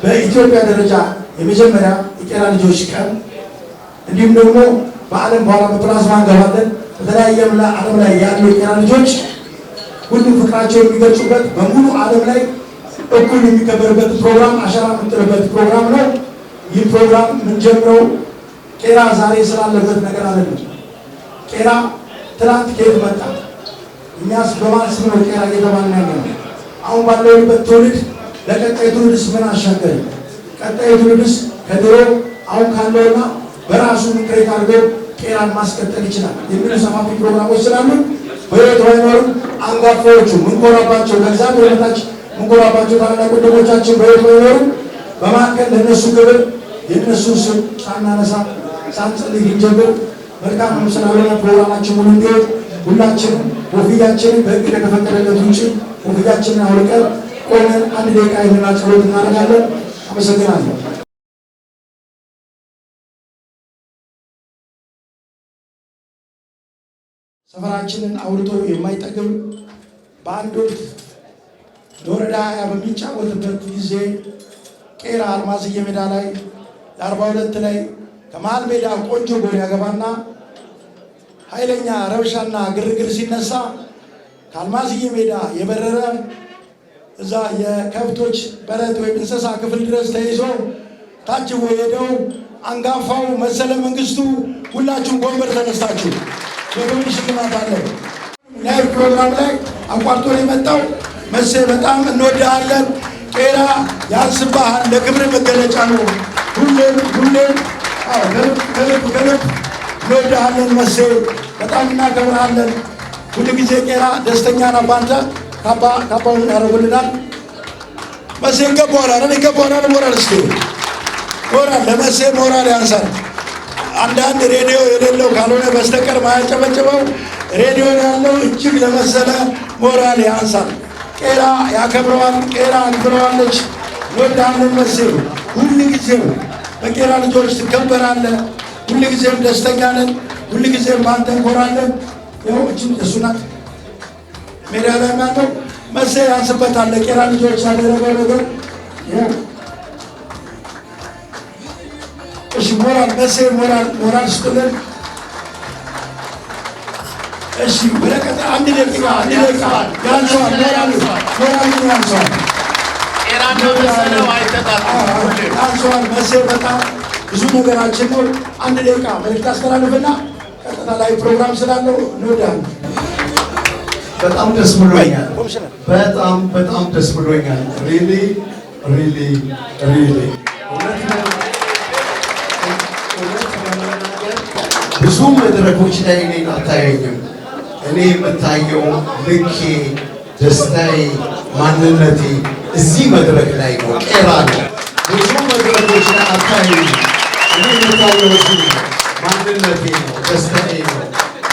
በኢትዮጵያ ደረጃ የመጀመሪያ የቄራ ልጆች ቀን እንዲሁም ደግሞ በዓለም በኋላ በፕላዝማ እንገባለን። በተለያየ ዓለም ላይ ያሉ የቄራ ልጆች ሁሉም ፍቅራቸው የሚገልጹበት በሙሉ ዓለም ላይ እኩል የሚከበርበት ፕሮግራም አሻራ የምንጥልበት ፕሮግራም ነው። ይህ ፕሮግራም የምንጀምረው ቄራ ዛሬ ስላለበት ነገር አይደለም። ቄራ ትናንት ከየት መጣ? እኛስ በማን ስም ነው ቄራ እየተባልን ያለነው? አሁን ባለንበት ትውልድ ለቀጣይ ትውልድስ ምን አሻገረ? ቀጣይ ትውልድስ ከድሮ አሁን ካለውና በራሱ ምክሬት አድርገው ቄራን ማስቀጠል ይችላል የሚሉ ሰፋፊ ፕሮግራሞች ስላሉ በሕይወት ባይኖርም አንጋፋዎቹ ምንኮራባቸው ከእግዚአብሔር በታች ምንኮራባቸው ታላላቅ ወንድሞቻችን በሕይወት ባይኖርም በማዕከል ለእነሱ ክብር የእነሱ ስም ሳናነሳ ሳንጸልይ እንጀምር። መልካም ነው ስላልሆነ ፕሮግራማችን ሙሉ እንዲሆን ሁላችንም ኮፍያችንን በሕግ ከተፈቀደለት ውጭ ኮፍያችንን አውልቀን ቆመን አንድ ደቂቃ የሆና ጸሎት እናደርጋለን። አመሰግናለሁ። ሰፈራችንን አውርቶ የማይጠግብ በአንድ ወቅት ለወረዳ 20 በሚጫወትበት ጊዜ ቄራ አልማዝዬ ሜዳ ላይ ለ42 ላይ ከመሃል ሜዳ ቆንጆ ጎል ያገባና ኃይለኛ ረብሻና ግርግር ሲነሳ ከአልማዝዬ ሜዳ የበረረ እዛ የከብቶች በረት ወይም እንስሳ ክፍል ድረስ ተይዞ ታጅቦ የሄደው አንጋፋው መሰለ መንግስቱ ሁላችሁም ጎንበር ተነስታችሁ በጎን ሽልማት አለ። ላይቭ ፕሮግራም ላይ አቋርጦ የመጣው መሴ በጣም እንወድሃለን። ቄራ ያንስብሃል፣ ለክብር መገለጫ ነው። ሁሌም ከልብ እንወድሃለን መሴ፣ በጣም እናከብርሃለን። ሁሉ ጊዜ ቄራ ደስተኛ ነው ባንተ። ካባውን ያደርጉልናል። መሴ ይገባዋል። ሞራል እስኪ ሞራል ለመሴ ሞራል ያንሳል። አንዳንድ ሬዲዮ የሌለው ካልሆነ በስተቀር ማያጨበጭበው ሬዲዮ ያለው እጅግ ለመሰለ ሞራል ያንሳል። ቄራ ያከብረዋል። ቄራ አክብረዋለች። እንወድሃለን መሴ። ሁልጊዜም በቄራ ልጆች ትከበራለህ። ሁልጊዜም ደስተኛ ነን። ሁልጊዜም ባንተ እንኮራለን። ይኸው እጅም እሱ ናት ሜዳ ላይ ያለው መሴ ያንስበታል። ለቄራ ልጆች ያደረገው ነገር እሺ፣ ሞራል መሴ ሞራል ስጥልን። እሺ፣ በረከት አንድ ደቂቃ ያንሰዋል። ሞራል ያንሰዋል። ቄራ እንደመሰለው አይተጣጣም። ያንሰዋል። መሴ በጣም ብዙ ነገራችን ነው። አንድ ደቂቃ መልዕክት አስተላልፍና ቀጥታ ላይ ፕሮግራም ስላለው እንወዳለን። በጣም ደስ ብሎኛል። በጣም ደስ ብሎኛል። ሪሊ ብዙ መድረኮች ላይ እኔን አታየኝም። እኔ የምታየው ልኬ፣ ደስታዬ፣ ማንነቴ እዚህ መድረክ ላይ ነው። ቄራ ነው። ብዙ መድረኮች ላይ አታየኝም። እኔ የምታየው እዚህ ማንነቴ ነው፣ ደስታዬ ነው።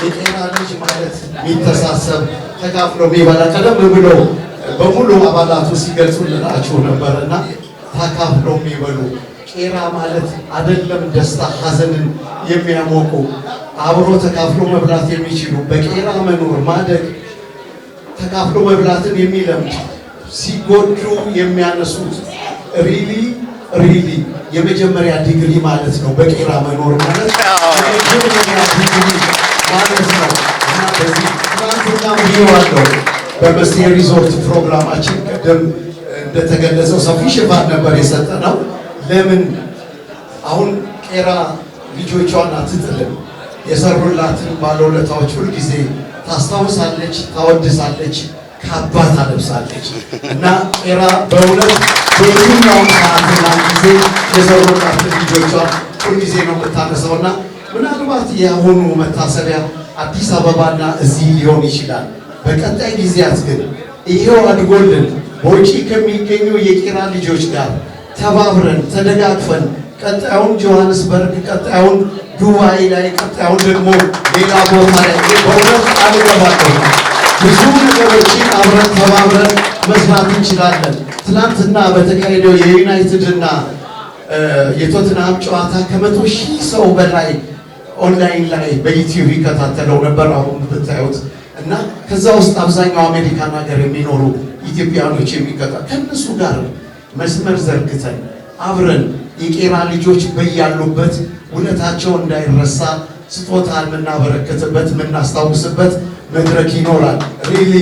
የቄራ ልጅ ማለት የሚተሳሰብ ተካፍሎ የሚበላ ቀደም ብሎ በሙሉ አባላቱ ሲገልጹልናችሁ ነበርና ተካፍሎ የሚበሉ ቄራ ማለት አይደለም ደስታ ሐዘንን የሚያሞቁ አብሮ ተካፍሎ መብላት የሚችሉ በቄራ መኖር ማደግ ተካፍሎ መብላትን የሚለምድ ሲጎዱ የሚያነሱት ሪሊ የመጀመሪያ ዲግሪ ማለት ነው። በቄራ መኖር ማለት የመጀመሪያ ዲግሪ ማለት ነው። እና በዚህ ትናንትና ብዬዋለሁ በመሴ ሪዞርት ፕሮግራማችን ቀደም እንደተገለጸው ሰፊ ሽፋን ነበር የሰጠነው። ለምን አሁን ቄራ ልጆቿን አትጥልም። የሰሩላትን ባለውለታዎች ሁልጊዜ ታስታውሳለች፣ ታወድሳለች፣ ካባ ታለብሳለች። እና ቄራ በእውነት በየትኛውም ሰዓትና ጊዜ የሰሩላትን ልጆቿን ሁልጊዜ ነው የምታነሳውና ምናልባት የአሁኑ መታሰቢያ አዲስ አበባና እዚህ ሊሆን ይችላል። በቀጣይ ጊዜያት ግን ይሄው አድጎልን በውጪ ከሚገኙ የቄራ ልጆች ጋር ተባብረን ተደጋግፈን ቀጣዩን ጆሃንስበርግ፣ ቀጣዩን ዱባይ ላይ፣ ቀጣዩን ደግሞ ሌላ ቦታ ላይ በእውነት ቃል እገባለሁ ብዙ ነገሮችን አብረን ተባብረን መስራት እንችላለን። ትናንትና በተካሄደው የዩናይትድ እና የቶትናም ጨዋታ ከ100,000 ሰው በላይ ኦንላይን ላይ በዩቲዩብ ይከታተለው ነበር። አሁን ብታዩት እና ከዛ ውስጥ አብዛኛው አሜሪካን ሀገር የሚኖሩ ኢትዮጵያኖች ከነሱ ጋር መስመር ዘርግተን አብረን የቄራ ልጆች በያሉበት ውለታቸው እንዳይረሳ ስጦታ የምናበረከትበት የምናስታውስበት መድረክ ይኖራል። ሪሊ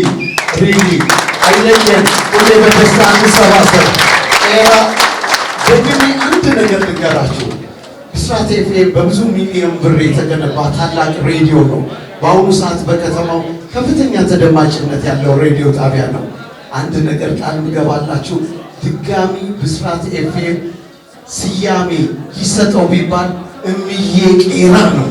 አይለየን። ሁሌ በደስታ እንሰባሰብ። ቄራ ደግሜ አንድ ነገር ልንገራችሁ። ብስራት ኤፍኤም በብዙ ሚሊዮን ብር የተገነባ ታላቅ ሬዲዮ ነው። በአሁኑ ሰዓት በከተማው ከፍተኛ ተደማጭነት ያለው ሬዲዮ ጣቢያ ነው። አንድ ነገር ቃል ምገባላችሁ፣ ድጋሚ ብስራት ኤፍኤም ስያሜ ይሰጠው ቢባል እምዬ ቄራ ነው።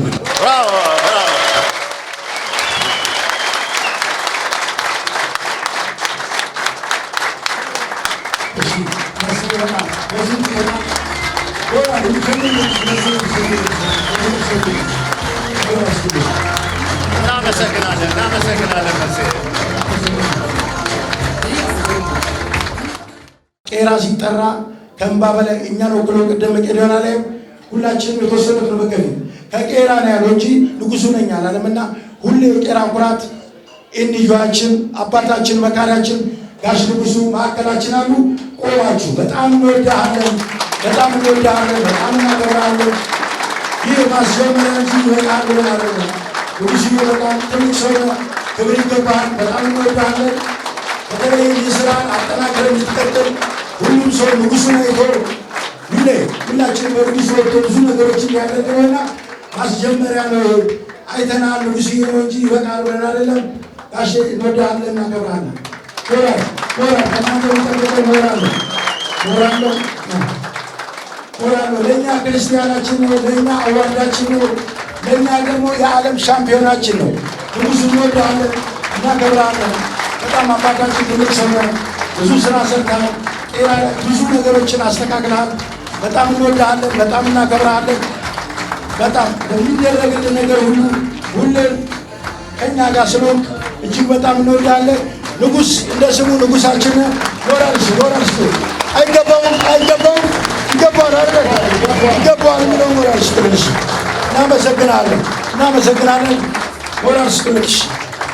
ቄራ ሲጠራ ከእንባ በላይ እኛን ወክሎ ቅድም መቄዶንያ ላይ ሁላችንም የተወሰኑት ነው። በቀኝ ከቄራ ነው ያለው እንጂ ንጉሱ ነኝ አላለምና ሁሌ የቄራ ኩራት እንዲያችን አባታችን መካሪያችን ጋሽ ንጉሱ ማዕከላችን አሉ። ቆማችሁ በጣም እንወዳለን፣ በጣም እናከብራለን። ይህ ማስጀመሪያ እንጂ ይበቃል ብለን አይደለም። ንጉሱ በጣም ትልቅ ሰው ነው፣ ክብር ይገባል። በጣም እንወዳለን። በተለይ የስራን አጠናክረን እንድትቀጥል ሁሉም ሰው ንጉሱን አይቶ ሁላችን በንጉሱ ወጥቶ ብዙ ነገሮችን ያደረገውና ማስጀመሪያ ነው። አይተናል። ንጉሱ ነው እንጂ ይበቃል ብለን አይደለም። ጋሼ እንወዳለን፣ እናከብራለን። ሞራል ከእናንተ የሚጠብቀው ሞራል ነው። ለእኛ ክርስቲያናችን ነው፣ ለእኛ አዋርዳችን ነው፣ ለእኛ ደግሞ የዓለም ሻምፒዮናችን ነው። ንጉሱ እንወዳለን፣ እናከብራለን። በጣም አባታችን ትልቅ ሰው ነው። ብዙ ስራ ሰርተሃል። ቄራ ብዙ ነገሮችን አስተካክለሃል። በጣም እንወዳለን፣ በጣም እናከብራለን። በጣም በሚደረግልን ነገር ሁሉ ከእኛ ጋር ስለሆንክ እጅግ በጣም እንወዳለን። ንጉስ እንደ ስሙ ንጉሳችን ሞራልስ አይገባውም ይገባዋል የሚለው ሞራልስ ትንሽ እናመሰግናለን። ሞራልስ ትንሽ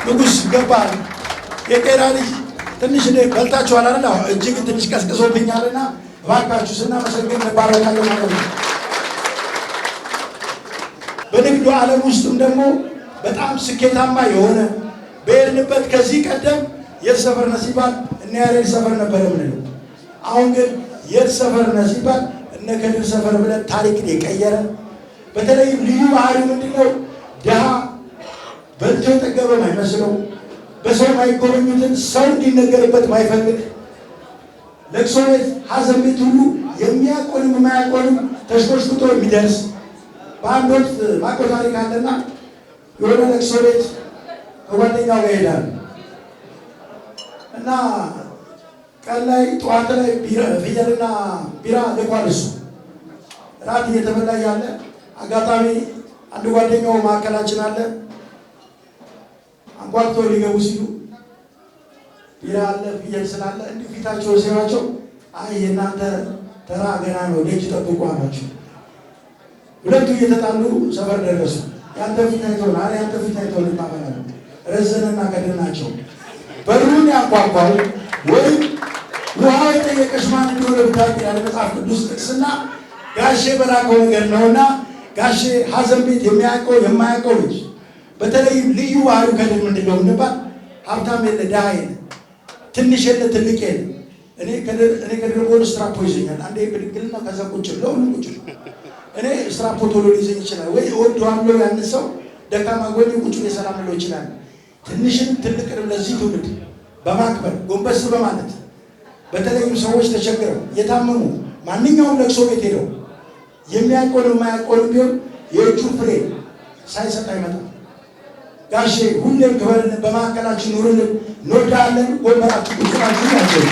ንጉስ ይገባል። የቄራ ልጅ ትንሽ በልታችኋል አይደል? እጅግ ትንሽ ቀስቅሶብኛልና እባካችሁ ስናመሰግን እንባረካለን ማለት ነው። በንግዱ ዓለም ውስጥም ደግሞ በጣም ስኬታማ የሆነ በሄድንበት ከዚህ ቀደም የት ሰፈር ነህ ሲባል እነ ያሬድ ሰፈር ነበር የምንለው። አሁን ግን የት ሰፈር ነህ ሲባል እነ ከድር ሰፈር ብለን ታሪክን የቀየረ በተለይም ልዩ ባህሪው ምንድነው? ድሃ በልቶ የጠገበ ማይመስለው፣ በሰው ማይጎበኙትን ሰው እንዲነገርበት ማይፈልግ፣ ለቅሶ ቤት ሐዘን ቤት ሁሉ የሚያቆንም የማያቆንም ተሽቆሽቁጦ የሚደርስ በአንድ ወቅት ማቆ ታሪክ አለና የሆነ ለቅሶ ቤት ከጓደኛው ጋር ይሄዳል እና ቀን ላይ ጠዋት ላይ ፍየልና ቢራ ልኳል። እሱ ራት እየተበላ ያለ አጋጣሚ አንድ ጓደኛው ማዕከላችን አለ። አንኳኩቶ ሊገቡ ሲሉ ቢራ አለ ፍየል ስላለ እንዲህ ፊታቸው ሲያቸው አይ የእናንተ ተራ ገና ነው ደጅ ጠብቁ አላቸው። ሁለቱ እየተጣሉ ሰፈር ደረሱ። ያንተ ፊት አይተውና ያንተ ፊት አይተውና ይባባላሉ። ረዘነና ከድር ናቸው። በሩን ያንኳኳው ወይ ውሃ የጠየቀሽ ማን እንደሆነ ብታውቂ ያለ መጽሐፍ ቅዱስ ጥቅስና ጋሼ በላከው ነገር ነውና ጋሼ ሐዘን ቤት የሚያውቀው የማያውቀው ልጅ በተለይም ልዩ ባህሪው ከድር ምንድነው እንባል ሀብታም የለ ድሃ የለ ትንሽ የለ ትልቅ የለ። እኔ ከድር ቦል ስትራፖ ይዘኛል። አንዴ ብድግልና ከዛ ቁጭ ለሁሉ ቁጭ እኔ ስትራፖ ቶሎ ሊይዘኝ ይችላል ወይ እወደዋለሁ ያን ሰው ደካማ ጎኔ ቁጭ የሰላም ሊለው ይችላል። ትንሽን ትልቅንም ለዚህ ትውልድ በማክበር ጎንበስ በማለት በተለይም ሰዎች ተቸግረው የታመሙ ማንኛውም ለቅሶ ቤት ሄደው የሚያቆንም የማያቆንም ቢሆን የእጁን ፍሬ ሳይሰጥ አይመጣም። ጋሼ ሁሌም ክበርልን፣ በማዕከላችን ኑርልን፣ እንወዳለን። ጎንበራችሁ ቁጭ ናችሁ ያቸው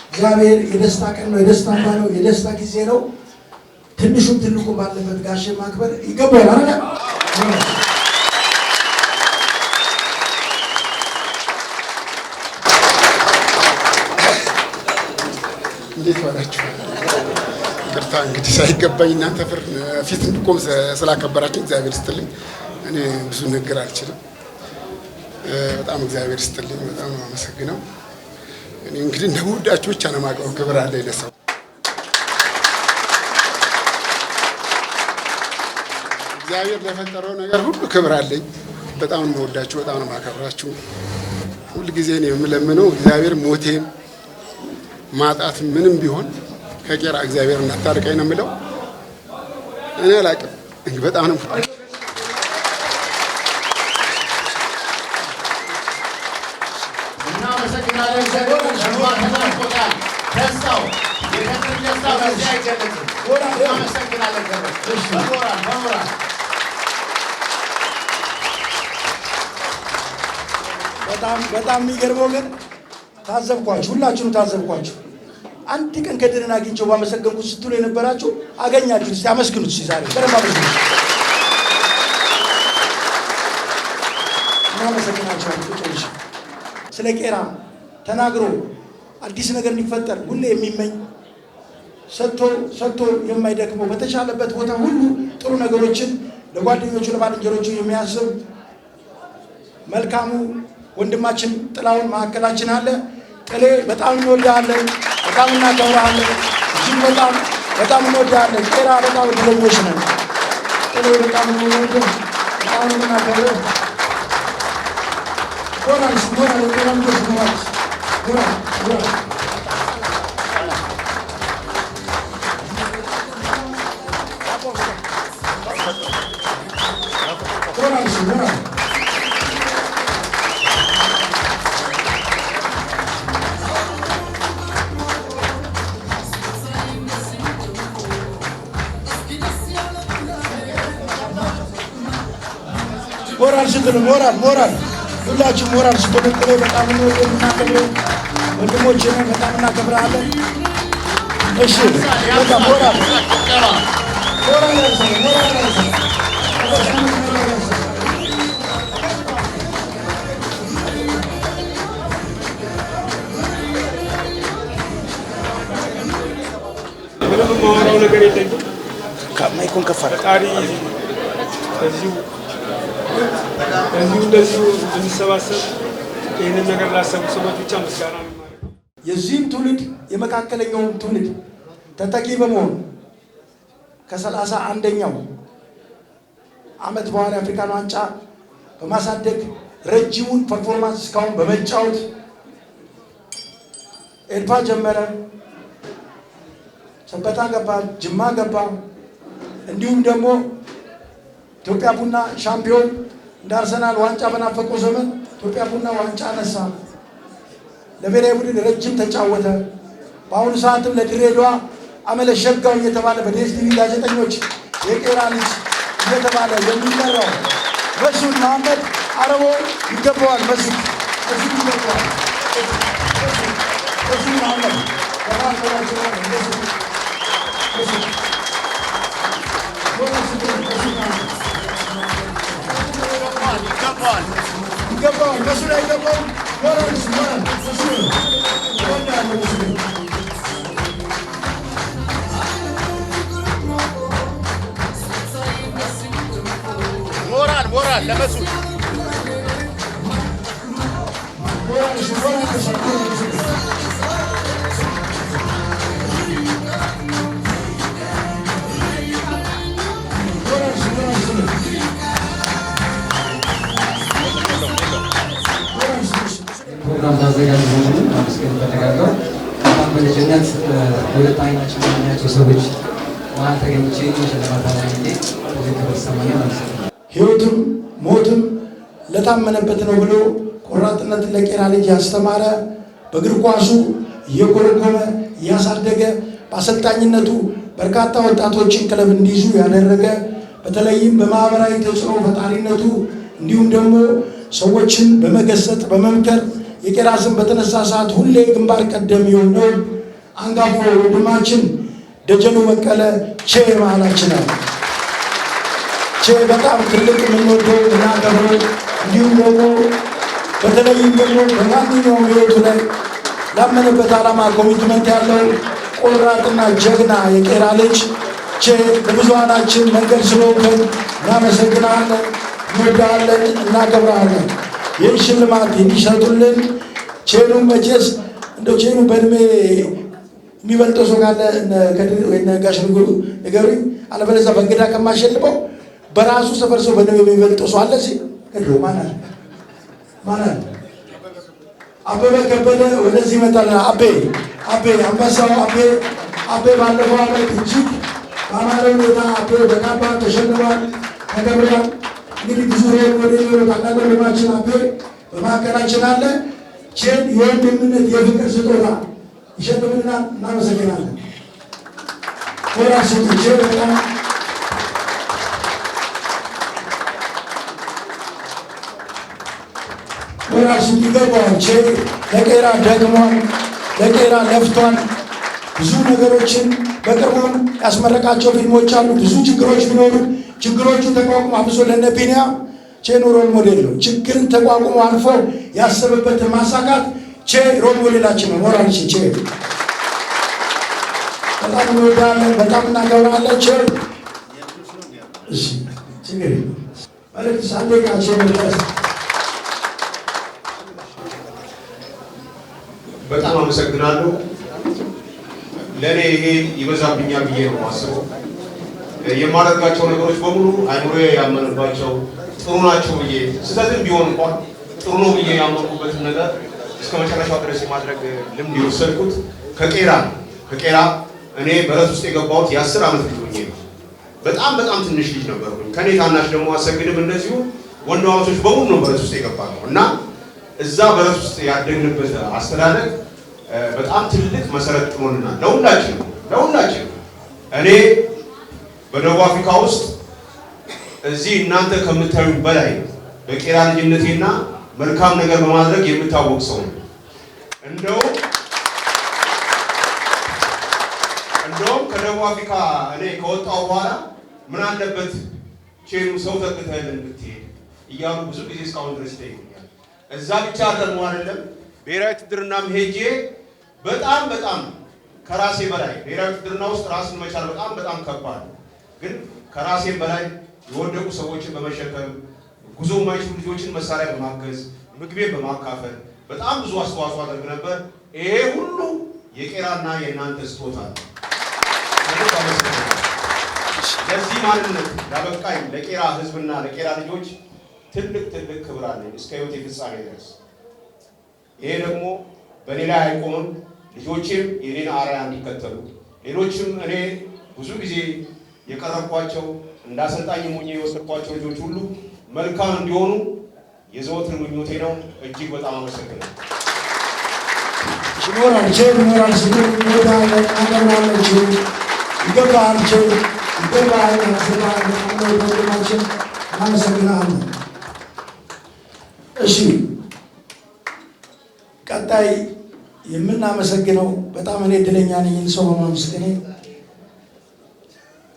እግዚአብሔር የደስታ ቀን ነው፣ የደስታ አምባ ነው፣ የደስታ ጊዜ ነው። ትንሹም ትልቁ ባለበት ጋሼ ማክበር ይገባዋል አይደል? እንዴት ዋላችሁ? ይቅርታ እንግዲህ ሳይገባኝ እናንተ ፊት እንድቆም ስላከበራችሁ እግዚአብሔር ይስጥልኝ። እኔ ብዙ ነገር አልችልም። በጣም እግዚአብሔር ይስጥልኝ። በጣም ነው አመሰግነው። እኔ እንግዲህ እንደምወዳችሁ ብቻ ነው የማውቀው። ክብር አለኝ ለሰው። እግዚአብሔር ለፈጠረው ነገር ሁሉ ክብር አለኝ። በጣም ነው የምወዳችሁ፣ በጣም ነው የማከብራችሁ። ሁልጊዜ ነው የምለምነው እግዚአብሔር ሞቴም ማጣት ምንም ቢሆን ከቄራ እግዚአብሔር እናታርቀኝ ነው የምለው። እኔ አላውቅም፣ በጣም ነው በጣም የሚገርመው ግን ታዘብኳችሁ፣ ሁላችሁም ታዘብኳችሁ። አንድ ቀን ከድርን አግኝቼው ባመሰገንኩት ስትሉ የነበራችሁ አገኛችሁ። እስቲ አመስግኑት። ዛሬ በደንብ አመስግኑት። እናመሰግናችኋለን። ስለ ቄራ ተናግሮ አዲስ ነገር እንዲፈጠር ሁሌ የሚመኝ ሰጥቶ የማይደክመው በተሻለበት ቦታ ሁሉ ጥሩ ነገሮችን ለጓደኞቹ ለባልንጀሮቹ የሚያስብ መልካሙ ወንድማችን ጥላውን መካከላችን አለ። ጥሌ በጣም እንወዳለን፣ በጣም እናከብራለን። እጅግ በጣም እንወዳለን። ቄራ በጣም እድለኞች ነን። ጥሌ በጣም እንወዳለን፣ በጣም እናከብራለን። ሞራልስ ስትሉ ሞራል ሁላችሁ ሞራል ስትሉ ጥሌ በጣም እናከብራለን። ወንድሞቼ በጣም እናከብራለን። እሺ በጣም ሞራል ምንም የማወራው ነገር የለኝም። ማይኮን ከፈረ ፈጣሪ እንደዚሁ እንድንሰባሰብ ይህንን ነገር ላሰቡ ሰዎች ብቻ ምስጋና ነው የማደርገው። የዚህም ትውልድ የመካከለኛውም ትውልድ ተተኪ በመሆን ከ31ኛው ዓመት በኋላ የአፍሪካን ዋንጫ በማሳደግ ረጅሙን ፐርፎርማንስ እስካሁን በመጫወት ኤልፓ ጀመረ፣ ሰበታ ገባ፣ ጅማ ገባ። እንዲሁም ደግሞ ኢትዮጵያ ቡና ሻምፒዮን እንደ አርሰናል ዋንጫ በናፈቀው ዘመን ኢትዮጵያ ቡና ዋንጫ አነሳ። ለብሔራዊ ቡድን ረጅም ተጫወተ። በአሁኑ ሰዓትም ለድሬዳዋ አመለሸጋው እየተባለ በዲኤስቲቪ ጋዜጠኞች የቄራ ልጅ እየተባለ የሚጠራው መስዑድ መሐመድ አረቦ ይገባዋል። መስዑድ ይገባዋል። መስዑድ መሐመድ ይገባዋል። መስዑድ አይገባውም። ሞራል ለመስዑድ ፕሮግራም ታዘጋጅ ሆኑ ማመስገን እፈልጋለሁ። በጣም በልጅነት ሁለት አይናችን የሚያቸው ሰዎች መሀል ተገኝቼ ሽልማት አላግኜ ብዙ ክብር ይሰማኛል። አመሰግናለሁ። ሕይወትም ሞትም ለታመነበት ነው ብሎ ቆራጥነትን ለቄራ ልጅ ያስተማረ በእግር ኳሱ እየኮረኮመ እያሳደገ በአሰልጣኝነቱ በርካታ ወጣቶችን ክለብ እንዲይዙ ያደረገ በተለይም በማህበራዊ ተጽዕኖ ፈጣሪነቱ እንዲሁም ደግሞ ሰዎችን በመገሰጥ በመምከር የቄራ ስም በተነሳ ሰዓት ሁሌ ግንባር ቀደም የሆነው አንጋፋው ወንድማችን ደጀኑ በቀለ ቼ መሃላችን አለ። ቼ በጣም ትልቅ የምንወደው እናከብረው እንዲሁም ደግሞ በተለይም ደግሞ በማንኛውም ሕይወቱ ላይ ላመነበት ዓላማ ኮሚትመንት ያለው ቆራጥና ጀግና የቄራ ልጅ ቼ ለብዙሃናችን መንገድ ስለሆንከን እናመሰግናለን፣ እንወዳለን፣ እናከብራለን። ይህን ሽልማት እንዲሰጡልን ቼኑ መቼስ እንደው ቼኑ በእድሜ የሚበልጠው ሰው ካለ ጋሽ ንገሩኝ፣ አለበለዚያ በእንግዳ ከማሸልመው በራሱ ሰፈር ሰው በእድሜ የሚበልጠው ሰው አለ እዚህ ማናል ማናል? አበበ ከበደ ወደዚህ ይመጣል። አቤ አንበሳው አቤ ባለፈው ዓመት እጅግ በአማረ ሁኔታ አቤ በካባ ተሸልሟል፣ ተከብሯል። እንግዲህ ብዙ ወደ ታላቅ ወንድማችን አቤ በማዕከላችን አለ። ቼን የወንድምነት የፍቅር ስጦታ ይሸልምልናል። እናመሰግናለን። ወራሱ ቼ በጣም ወራሱ ይገባዋል። ቼ ለቄራ ደግሟል፣ ለቄራ ለፍቷል። ብዙ ነገሮችን በቅርቡም ያስመረቃቸው ፊልሞች አሉ። ብዙ ችግሮች ቢኖሩ ችግሮቹ ተቋቁሞ አብሶ ለነ ቢኒያም ቼ ሮል ሞዴል ነው። ችግርን ተቋቁሞ አልፎ ያሰበበትን ማሳካት ቼ ሮል ሞዴላችን ነው። ሞራልችን ቼ በጣም እንወዳለን፣ በጣም እናከብራለን። ቼ እሺ ችግር ማለት ሳንዴቃ ቼ መድረስ በጣም አመሰግናለሁ። ለእኔ ይሄ ይበዛብኛል ብዬ ነው የማስበው። የማደርጋቸው ነገሮች በሙሉ አይምሮዬ ያመንባቸው ጥሩ ናቸው ብዬ ስህተትም ቢሆን እንኳን ጥሩ ነው ብዬ ያመንኩበትን ነገር እስከ መጨረሻው ድረስ የማድረግ ልምድ የወሰድኩት ከቄራ እኔ በረት ውስጥ የገባሁት የ10 ዓመት ልጅ ሆኜ ነው። በጣም ትንሽ ልጅ ነበርኩኝ። ከኔ ታናሽ ደግሞ አሰግድም እንደዚሁ ወንድማማቾች በሙሉ ነው በረት ውስጥ የገባነው እና እዛ በረት ውስጥ ያደግንበት አስተዳደግ በጣም ትልቅ መሰረት ጥሎልናል ለሁላችን። እኔ በደቡብ አፍሪካ ውስጥ እዚህ እናንተ ከምታዩ በላይ በቄራ ልጅነቴና መልካም ነገር በማድረግ የምታወቅ ሰው ነው። እንደውም ከደቡብ አፍሪካ እኔ ከወጣሁ በኋላ ምን አለበት ቼኑ ሰው ተክተህልን ብትሄድ እያሉ ብዙ ጊዜ እስካሁን ድረስ ይጠይቁኛል። እዛ ብቻ ደግሞ አይደለም ብሔራዊ ውትድርናም ሄጄ በጣም ከራሴ በላይ ብሔራዊ ውትድርና ውስጥ ራስን መቻል በጣም ከባድ ነው። ግን ከራሴም በላይ የወደቁ ሰዎችን በመሸከም ጉዞ የማይችሉ ልጆችን መሳሪያ በማገዝ ምግቤን በማካፈል በጣም ብዙ አስተዋጽኦ አድርግ ነበር። ይሄ ሁሉ የቄራና የእናንተ ስጦታ ነው። ለዚህ ማንነት ላበቃኝ ለቄራ ሕዝብና ለቄራ ልጆች ትልቅ ክብር አለኝ እስከ ሕይወቴ ፍጻሜ ድረስ። ይሄ ደግሞ በእኔ ላይ አይቆምም። ልጆቼም የኔን አርአያ እንዲከተሉ ሌሎችም እኔ ብዙ ጊዜ የቀረብኳቸው እንዳሰልጣኝ ሞኜ የወሰድኳቸው ልጆች ሁሉ መልካም እንዲሆኑ የዘወትር ምኞቴ ነው። እጅግ በጣም አመሰግናለሁ። ሞራል እናመሰግናለን። እሺ ቀጣይ የምናመሰግነው በጣም እኔ እድለኛ ነኝ ሰው በማመስገኔ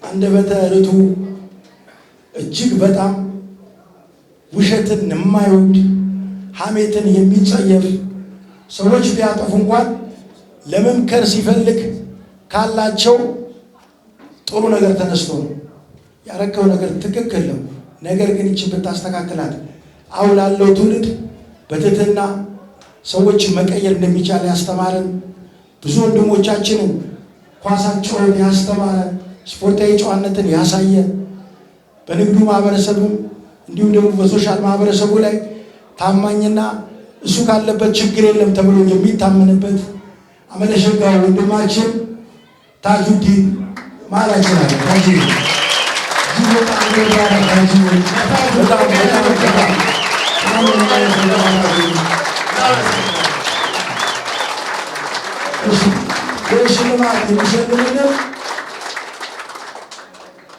አንደበተ ርቱዕ እጅግ በጣም ውሸትን የማይወድ ሐሜትን የሚጸየፍ ሰዎች ቢያጠፉ እንኳን ለመምከር ሲፈልግ ካላቸው ጥሩ ነገር ተነስቶ ነው ያረከው ነገር ትክክል ነው ነገር ግን ይህችን ብታስተካክላት አሁን ላለው ትውልድ በትህትና ሰዎችን መቀየር እንደሚቻል ያስተማረን ብዙ ወንድሞቻችንን ኳሳቸውን ያስተማረ ስፖርታዊ ጨዋነትን ያሳየ በንግዱ ማህበረሰብም እንዲሁም ደግሞ በሶሻል ማህበረሰቡ ላይ ታማኝና እሱ ካለበት ችግር የለም ተብሎ የሚታመንበት አመለሸጋው ወንድማችን ታጁዲን ማላችን አለ። ሽልማት የሚሸልምልን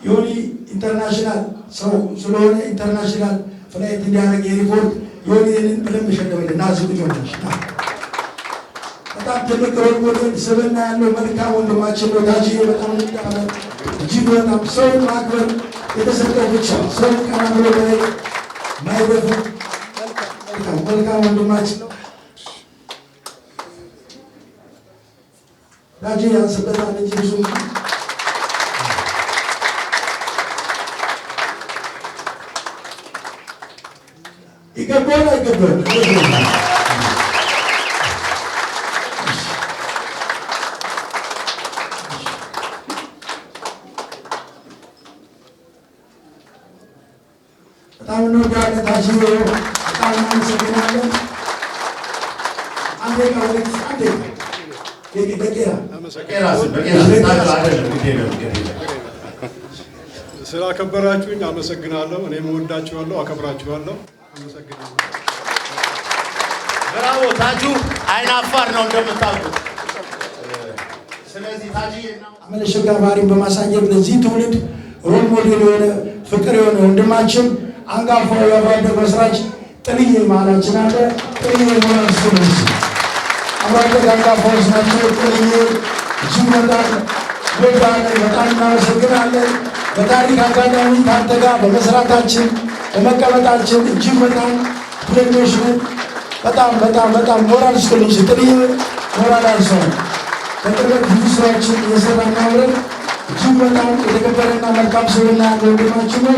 ዮኒ ኢንተርናሽናል ሰው ስለሆነ ኢንተርናሽናል ፍላይት እንዲያደርግ የሪፖርት ዮኒንን ብለን መሸለምልን እና ዝግጆች በጣም ትልቅ ሮል ሞዴል ስብዕና ያለው መልካም ወንድማችን ነው። ታጂ በጣም እጅግ በጣም ሰው ማክበር የተሰጠው ብቻ ሰው ቀና ብሎ ማይበፍር መልካም ወንድማችን ነው። ታጂ ያንስበታል እንጂ ብዙ ይገባል አይገባል በጣም እንወዳለን። ታጂ በጣም እናመሰግናለን። አንዴ ስላከበራችሁኝ አመሰግናለሁ። እኔም እወዳችኋለሁ፣ አከብራችኋለሁ። አመሰግናለሁ። ብራቮ። ታጁ አይናፋር ነው እንደምታውቁት። ስለዚህ ታጂ አመለሸጋ ባህሪን በማሳየት ለዚህ ትውልድ ሮል ሞዴል የሆነ ፍቅር የሆነ ወንድማችን አንጋፋው የአብሮ አደግ መስራች ጥልዬ መሀላችን አለ። ጥልዬ ሞራልስ ነው አብሮ አደግ አንጋፋዎች ናቸው። ጥልዬ እጅግ በጣም ወዳለን፣ በጣም እናመሰግናለን። በታሪክ አጋጣሚ ከአንተ ጋር በመስራታችን በመቀመጣችን እጅግ በጣም ብለኞች ነን። በጣም ሞራል ስጥልኝ። ጥልዬ ሞራል አልሰው በቅርበት ብዙ ስራዎችን እየሰራን አብረን እጅግ በጣም የተከበረና መልካም ስብዕና ያለው ወንድማችን ነው።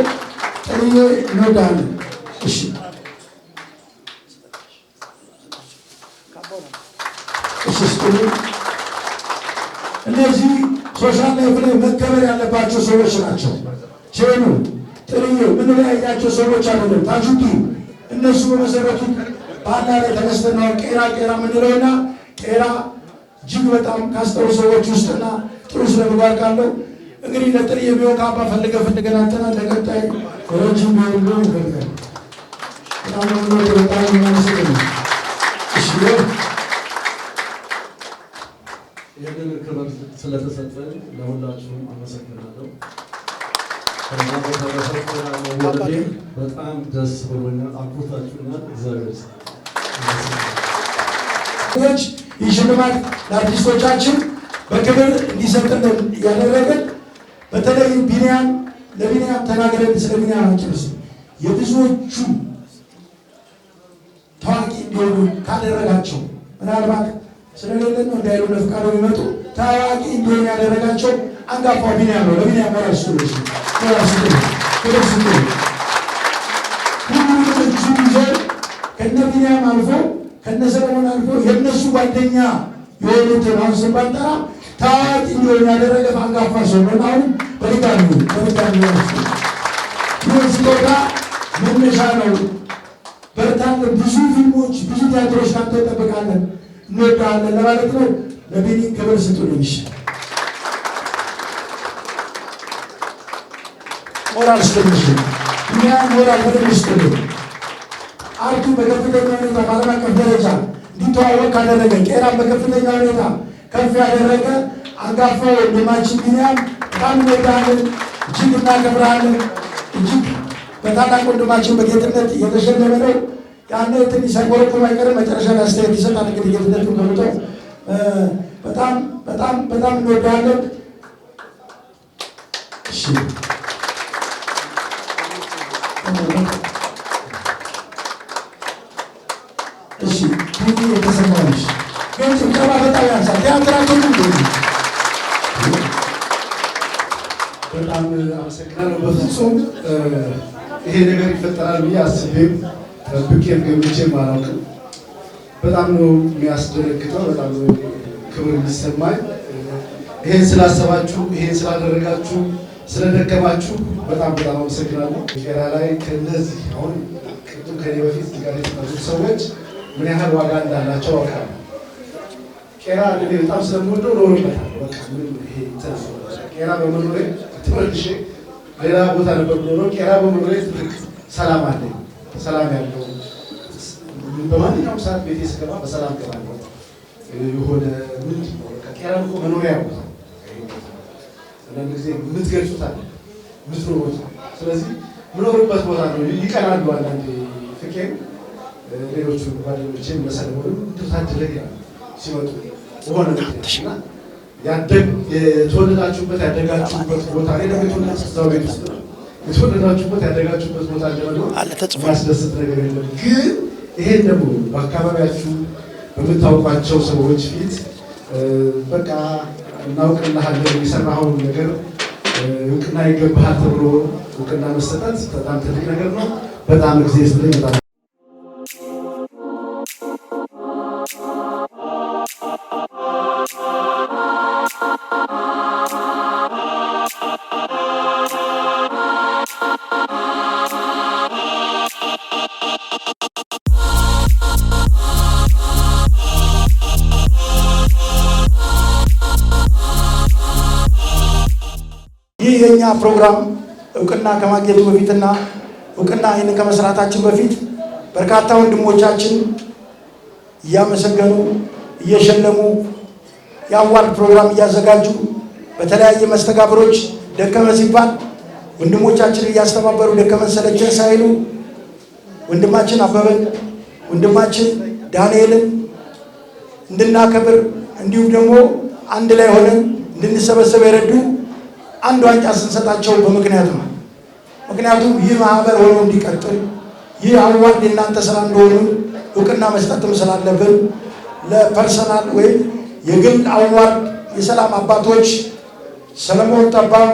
ጥልዬ እንወዳለን። እሺ እነዚህ ሶሻል ላይፍ ላይ መከበር ያለባቸው ሰዎች ናቸው። ቼኑ ጥልዬ ምንለያያቸው ሰዎች አይደለም። ታጁዲ እነሱ በመሰረቱት ባላ ላይ ተነስተናል። ቄራ የምንለውና ቄራ እጅግ በጣም ካስተሩ ሰዎች ውስጥና ጥሩ ስለምግባር ካለው እንግዲህ ለጥልዬ የሚሆን ካባ ፈልገን አንተናል። ለቀጣይ ረጅም ቢሆን ነው ይፈልጋል። በጣም የሚያመሰግን እሺ ይህንን ክብር ስለተሰጠን ለሁላችሁም አመሰግናለሁ። ከዛ በተረፈ መወደዴ በጣም ደስ ብሎኛል። አኩርታችሁኛል። እግዚአብሔር ይመስገን። ይህ ሽልማት ለአርቲስቶቻችን በክብር እንዲሰጥልን ያደረገን በተለይ ለቢኒያም ተናገረን። ስለ ቢኒያም አንጨርስ የብዙዎቹ ታዋቂ እንዲሆኑ ካደረጋቸው ምናልባት ስለሌለን ነው እንዳይሉ ለፍቃዱ የሚመጡ ታዋቂ እንዲሆኑ ያደረጋቸው አንጋፋው ቢኒያም ነው። ለቢኒያም ሞራል ስጡልኝ። ሁሉም እጁ ይዞ ከነ ቢኒያም አልፎ ከነ ሰለሞን አልፎ የእነሱ ጓደኛ የሆኑትን አሁን ስም ባልጠራ ታዋቂ እንዲሆኑ ያደረገ አንጋፋ ሰው ነው። አሁን በድጋሚ ስጦታ መነሻ ነው። በርታለን። ብዙ ፊልሞች፣ ብዙ ቲያትሮች ካንተ እንጠብቃለን፣ እንወዳለን ለማለት ነው። ለቢኒ ክብር ስጡልኝ። ሞራል ስጡልኝ። ሞራል በደንብ ስጡልኝ። አርቱ በከፍተኛ ሁኔታ በዓለም አቀፍ ደረጃ እንዲተዋወቅ ካደረገ ቄራን በከፍተኛ ሁኔታ ከፍ ያደረገ አንጋፋው ወንድማችን ቢኒያም በጣም እንወዳለን፣ እጅግ እናከብራለን። እጅግ በታላቅ ወንድማችን በጌትነት እየተሸለመ ነው። ያኔ ትንሽ ሳይቆረቁም አይቀርም። መጨረሻ ላይ አስተያየት ይሰጣል። እንግዲህ ጌትነቱ ከብቶ በጣም እንወዳለን። እሺ ቢኒ የተሰማሽ ግን ጭብጨባ በጣም ያንሳል። ቲያትራችን በጣም አመሰግናለሁ። በፍጹም ይሄ ነገር ይፈጠራል ብዬ አስቤም ጠብቄም ገምቼም አላውቅም። በጣም ነው የሚያስደነግጠው። በጣም ነው ክብር የሚሰማኝ። ይሄን ስላሰባችሁ፣ ይሄን ስላደረጋችሁ፣ ስለደከማችሁ በጣም አመሰግናለሁ። ቄራ ላይ ከእነዚህ አሁን ቅድም ከኔ በፊት ጋር የተመሩት ሰዎች ምን ያህል ዋጋ እንዳላቸው አውቃለሁ። ቄራ እኔ በጣም ስለምወደው ኖርበታል። በቃ ምን ይሄ ቄራ በመኖሬ ተመልሼ ሌላ ቦታ ነበር ኖሮ ቄራ በመኖሬ ትልቅ ሰላም አለኝ። ሰላም ያለው በማንኛውም ሰዓት ቤቴ ስገባ በሰላም ገባለሁ። የሆነ ምንድን ነው ቄራ እኮ መኖሪያ ቦታ አንዳንድ ጊዜ የምትገልጹት አለ የምትኖሩት። ስለዚህ የምኖርበት ቦታ ነው። ይቀናሉ አንዳንዴ ፍቄም ሌሎቹ ጓደኞቼም መሰለሙንም ታድለ ሲመጡ ሆነ እና የተወለዳችሁበት ያደጋችሁበት ቦታ ላይ ደግሞ የተወለዳችሁ ቤት ውስጥ ነው። የተወለዳችሁበት ያደጋችሁበት ቦታ እንደመኖር የሚያስደስት ነገር የለም። ግን ይሄን ደግሞ በአካባቢያችሁ በምታውቋቸው ሰዎች ፊት በቃ እናውቅልሃለን የሰራኸውን ነገር እውቅና ይገባሃል ተብሎ እውቅና መሰጠት በጣም ትልቅ ነገር ነው። በጣም ጊዜ ስለኝ በጣም ይህ የኛ ፕሮግራም እውቅና ከማግኘቱ በፊትና እውቅና ይህንን ከመስራታችን በፊት በርካታ ወንድሞቻችን እያመሰገኑ እየሸለሙ የአዋርድ ፕሮግራም እያዘጋጁ በተለያየ መስተጋብሮች ደከመ ሲባል ወንድሞቻችን እያስተባበሩ ደከመን ሰለቸን ሳይሉ ወንድማችን አበበን ወንድማችን ዳንኤልን እንድናከብር እንዲሁም ደግሞ አንድ ላይ ሆነን እንድንሰበሰብ የረዱ አንድ ዋንጫ ስንሰጣቸው በምክንያት ነው። ምክንያቱም ይህ ማህበር ሆኖ እንዲቀጥል ይህ አዋርድ የእናንተ ስራ እንደሆኑ እውቅና መስጠትም ስላለብን ለፐርሰናል ወይም የግል አዋርድ የሰላም አባቶች ሰለሞን ጠባው፣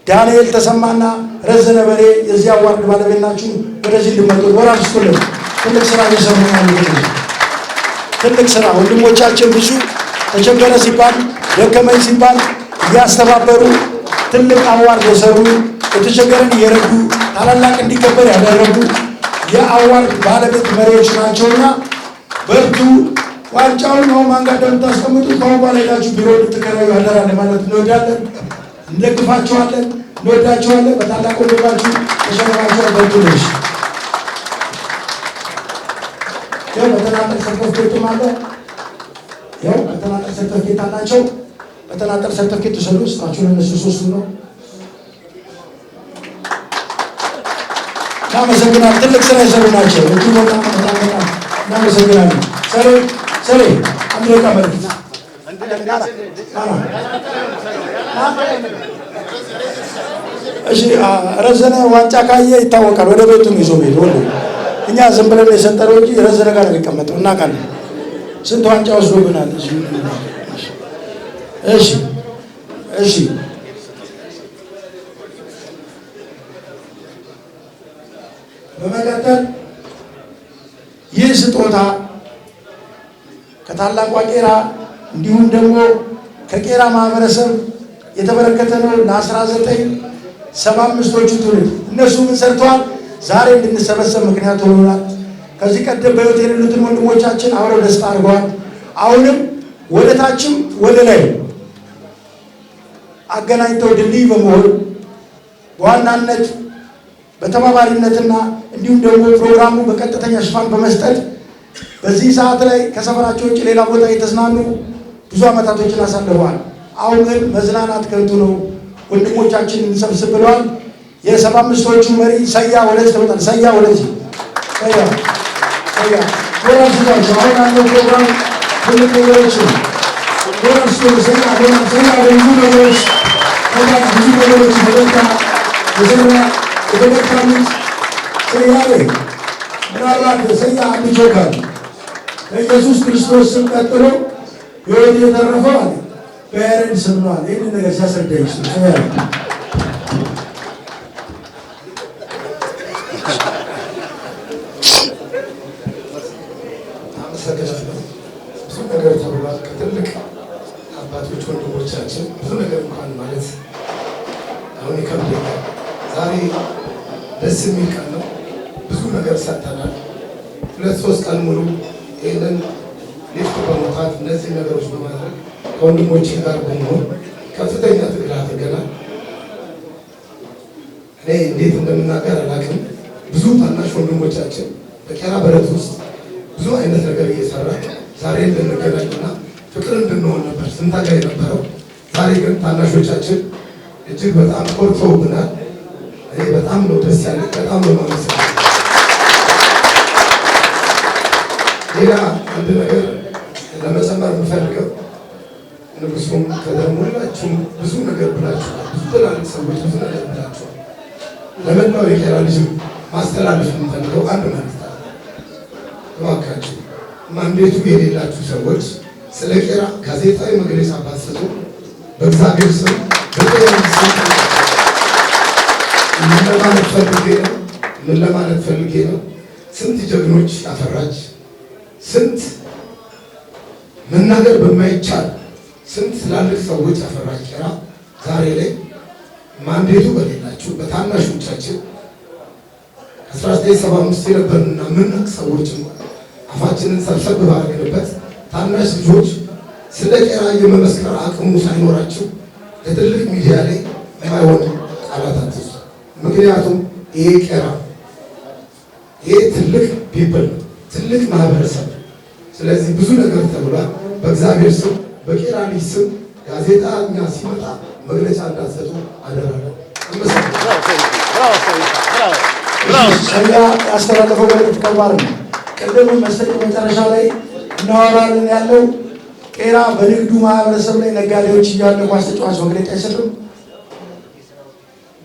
ዳንኤል ተሰማና ረዘነ በሬ የዚህ አዋርድ ባለቤት ናችሁ። ወደዚህ እንድመጡ ወራስኩልን ትልቅ ስራ እየሰሩ ነው። ትልቅ ስራ ወንድሞቻችን ብዙ ተቸገረ ሲባል ደከመኝ ሲባል እያስተባበሩ ትልቅ አዋርድ የሰሩ የተቸገረን እየረዱ ታላላቅ እንዲከበር ያደረጉ የአዋርድ ባለቤት መሪዎች ናቸውና በርቱ። ዋንጫውን ነው ማን ጋር እንደምታስቀምጡ ከአሁን በኋላ ሄዳችሁ ቢሮ ልትከራዩ አደራ ለማለት እንወዳለን። እንደግፋችኋለን፣ እንወዳችኋለን። በታላቅ ወንድማችሁ ተሸክማችሁ በርቱልሽ። ያው በተናጠል ሰርተፍኬትም አለ። ያው በተናጠል ሰርተፍኬት አላቸው። በተናጠል ሰርተፍኬት ተሰሩ ስጣችሁ ለነሱ ሶስቱ ነው። እናመሰግናለን። ትልቅ ስራ የሰሩ ናቸው። እጅግ በጣም እናመሰግናለን። ሰሬ አንድ ደቂቃ መልክ እሺ። ረዘነ ዋንጫ ካየ ይታወቃል። ወደ ቤቱ ነው ይዞ ሄዶ እኛ ዝም ብለን የሰጠነው እንጂ ረዘነ ጋር ነው የሚቀመጠው። እናውቃለን ስንት ዋንጫ ወስዶብናል። እሺ በመቀጠል ይህ ስጦታ ከታላቋ ቄራ እንዲሁም ደግሞ ከቄራ ማህበረሰብ የተበረከተ ነው። ለ1975ዎቹ ትውልድ እነሱ ምን ሰርተዋል? ዛሬ እንድንሰበሰብ ምክንያት ሆኖናል። ከዚህ ቀደም በሕይወት የሌሉትን ወንድሞቻችን አብረው ደስታ አድርገዋል። አሁንም ወደ ታችም ወደ ላይ አገናኝተው ድልድይ በመሆን በዋናነት በተባባሪነትና እንዲሁም ደግሞ ፕሮግራሙ በቀጥተኛ ሽፋን በመስጠት በዚህ ሰዓት ላይ ከሰፈራቸው ውጭ ሌላ ቦታ የተዝናኑ ብዙ ዓመታቶችን አሳልፈዋል። አሁን ግን መዝናናት ከንቱ ነው፣ ወንድሞቻችን እንሰብስብ ብለዋል። የ75ዎቹ መሪ ሰያ ወደዚህ ተመጣጣ ሰያ ወደዚህ ሰያ ወራሽታቸው አሁን ያለው ፕሮግራም ትልቅ ነገሮች ነው። ወራሽቶ ሰያ ብዙ ነገሮች በደታ የተደካሙት ሰያሬ ምናልባት ሰያ አንድ ጆካል በኢየሱስ ክርስቶስ ስም ቀጥሎ ሕይወት የተረፈው አለ በያሬድ ስም ነው አለ። ይህንን ነገር ሲያስረዳ ይችላል። ዛሬ ደስ የሚል ቀን ነው። ብዙ ነገር ሰርተናል። 2-3 ቀን ሙሉ ይህንን ሊፍት በመውጣት እነዚህ ነገሮች በማድረግ ከወንድሞቼ ጋር በመሆን ከፍተኛ ትግል አድርገናል። እኔ እንዴት እንደምናገር አላውቅም። ብዙ ታናሽ ወንድሞቻችን በቄራ በረት ውስጥ ብዙ አይነት ነገር እየሰራ ዛሬ እንድንገናኝና ፍቅር እንድንሆን ነበር ስንታጋ የነበረው። ዛሬ ግን ታናሾቻችን እጅግ በጣም ኮርተውብናል። እኔ በጣም ነው ደስ ያለኝ፣ በጣም ነው የማመሰግነው። ሌላ አንድ ነገር ለመጨመር የምፈልገው ንጉሱም ከደሞላችሁም ብዙ ነገር ብላችኋል። ብዙ ትላልቅ ሰዎች ብዙ ነገር ብላችኋል። ለመላው የቄራ ልጅ ማስተላለፍ የምፈልገው አንድ መልዕክት አለ። እባካችሁ ማንዴቱ የሌላችሁ ሰዎች ስለ ቄራ ጋዜጣዊ መግለጫ ባትሰጡ በእግዚአብሔር ስም ምን ለማለት ፈልጌ ነው? ስንት ጀግኖች ያፈራች፣ ስንት መናገር በማይቻል ስንት ትላልቅ ሰዎች ያፈራች ቄራ ዛሬ ላይ ማንዴቱ በሌላችሁ በታናሾቻችን 1975 የነበርንና ምናቅ ሰዎች አፋችንን ሰብሰብ ባደረግንበት ታናሽ ልጆች ስለ ቄራ የመመስከር አቅሙ ሳይኖራችሁ ለትልቅ ሚዲያ ላይ የማይሆን ቃላት አትስጡ። ምክንያቱም ይሄ ቄራ ይሄ ትልቅ ፒፕል ትልቅ ማህበረሰብ። ስለዚህ ብዙ ነገር ተብሏል። በእግዚአብሔር ስም በቄራ ልጅ ስም ጋዜጣኛ ሲመጣ መግለጫ እንዳትሰጡ አደራለሁ። ሰያ ያስተላለፈው መልዕክት ከባድ ነው። ቅድም መጨረሻ ላይ እናወራለን ያለው ቄራ በንግዱ ማህበረሰብ ላይ ነጋዴዎች እያሉ ኳስ ተጫዋች መግለጫ አይሰጥም።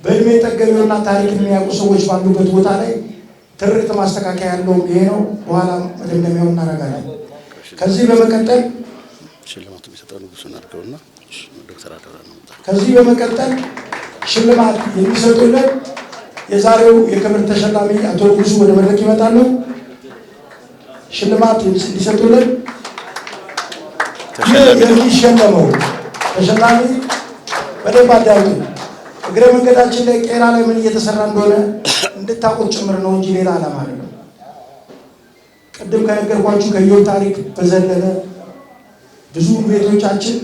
በእድሜ ጠገቤውና ታሪክ የሚያውቁ ሰዎች ባሉበት ቦታ ላይ ትርክት ማስተካከያ ያለው ይሄ ነው። በኋላ መደምደሚያውን እናደርጋለን። ከዚህ በመቀጠል ሽልማቱ ቢሰጠው ንጉሱን አድርገውና ዶክተር አደራ ነው። ከዚህ በመቀጠል ሽልማት የሚሰጡልን የዛሬው የክብር ተሸላሚ አቶ ንጉሱ ወደ መድረክ ይመጣሉ። ሽልማት እንዲሰጡልን የሚሸለመው ተሸላሚ በደንብ አዳምጡ። እግረ መንገዳችን ላይ ቄራ ላይ ምን እየተሰራ እንደሆነ እንድታውቁት ጭምር ነው እንጂ ሌላ ዓላማ አይደለም። ቅድም ከነገርኳችሁ ከኢዮብ ታሪክ በዘለለ ብዙ ቤቶቻችን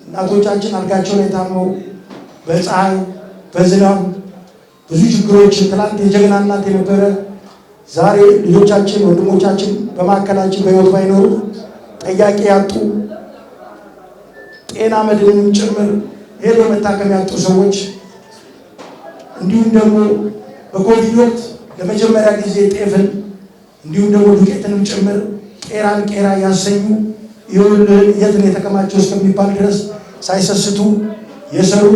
እናቶቻችን አልጋቸው ላይ ታመው በፀሐይ በዝናብ ብዙ ችግሮችን ትላንት የጀግና እናት የነበረ ዛሬ ልጆቻችን ወንድሞቻችን በማዕከላችን በሕይወት ባይኖሩ ጠያቂ ያጡ ጤና መድንም ጭምር ሄዶ መታከም ያጡ ሰዎች እንዲሁም ደግሞ በኮቪድ ወቅት ለመጀመሪያ ጊዜ ጤፍን እንዲሁም ደግሞ ዱቄትንም ጭምር ቄራን ቄራ ያሰኙ ይሁንልን የት ነው የተከማቸው እስከሚባል ድረስ ሳይሰስቱ የሰሩ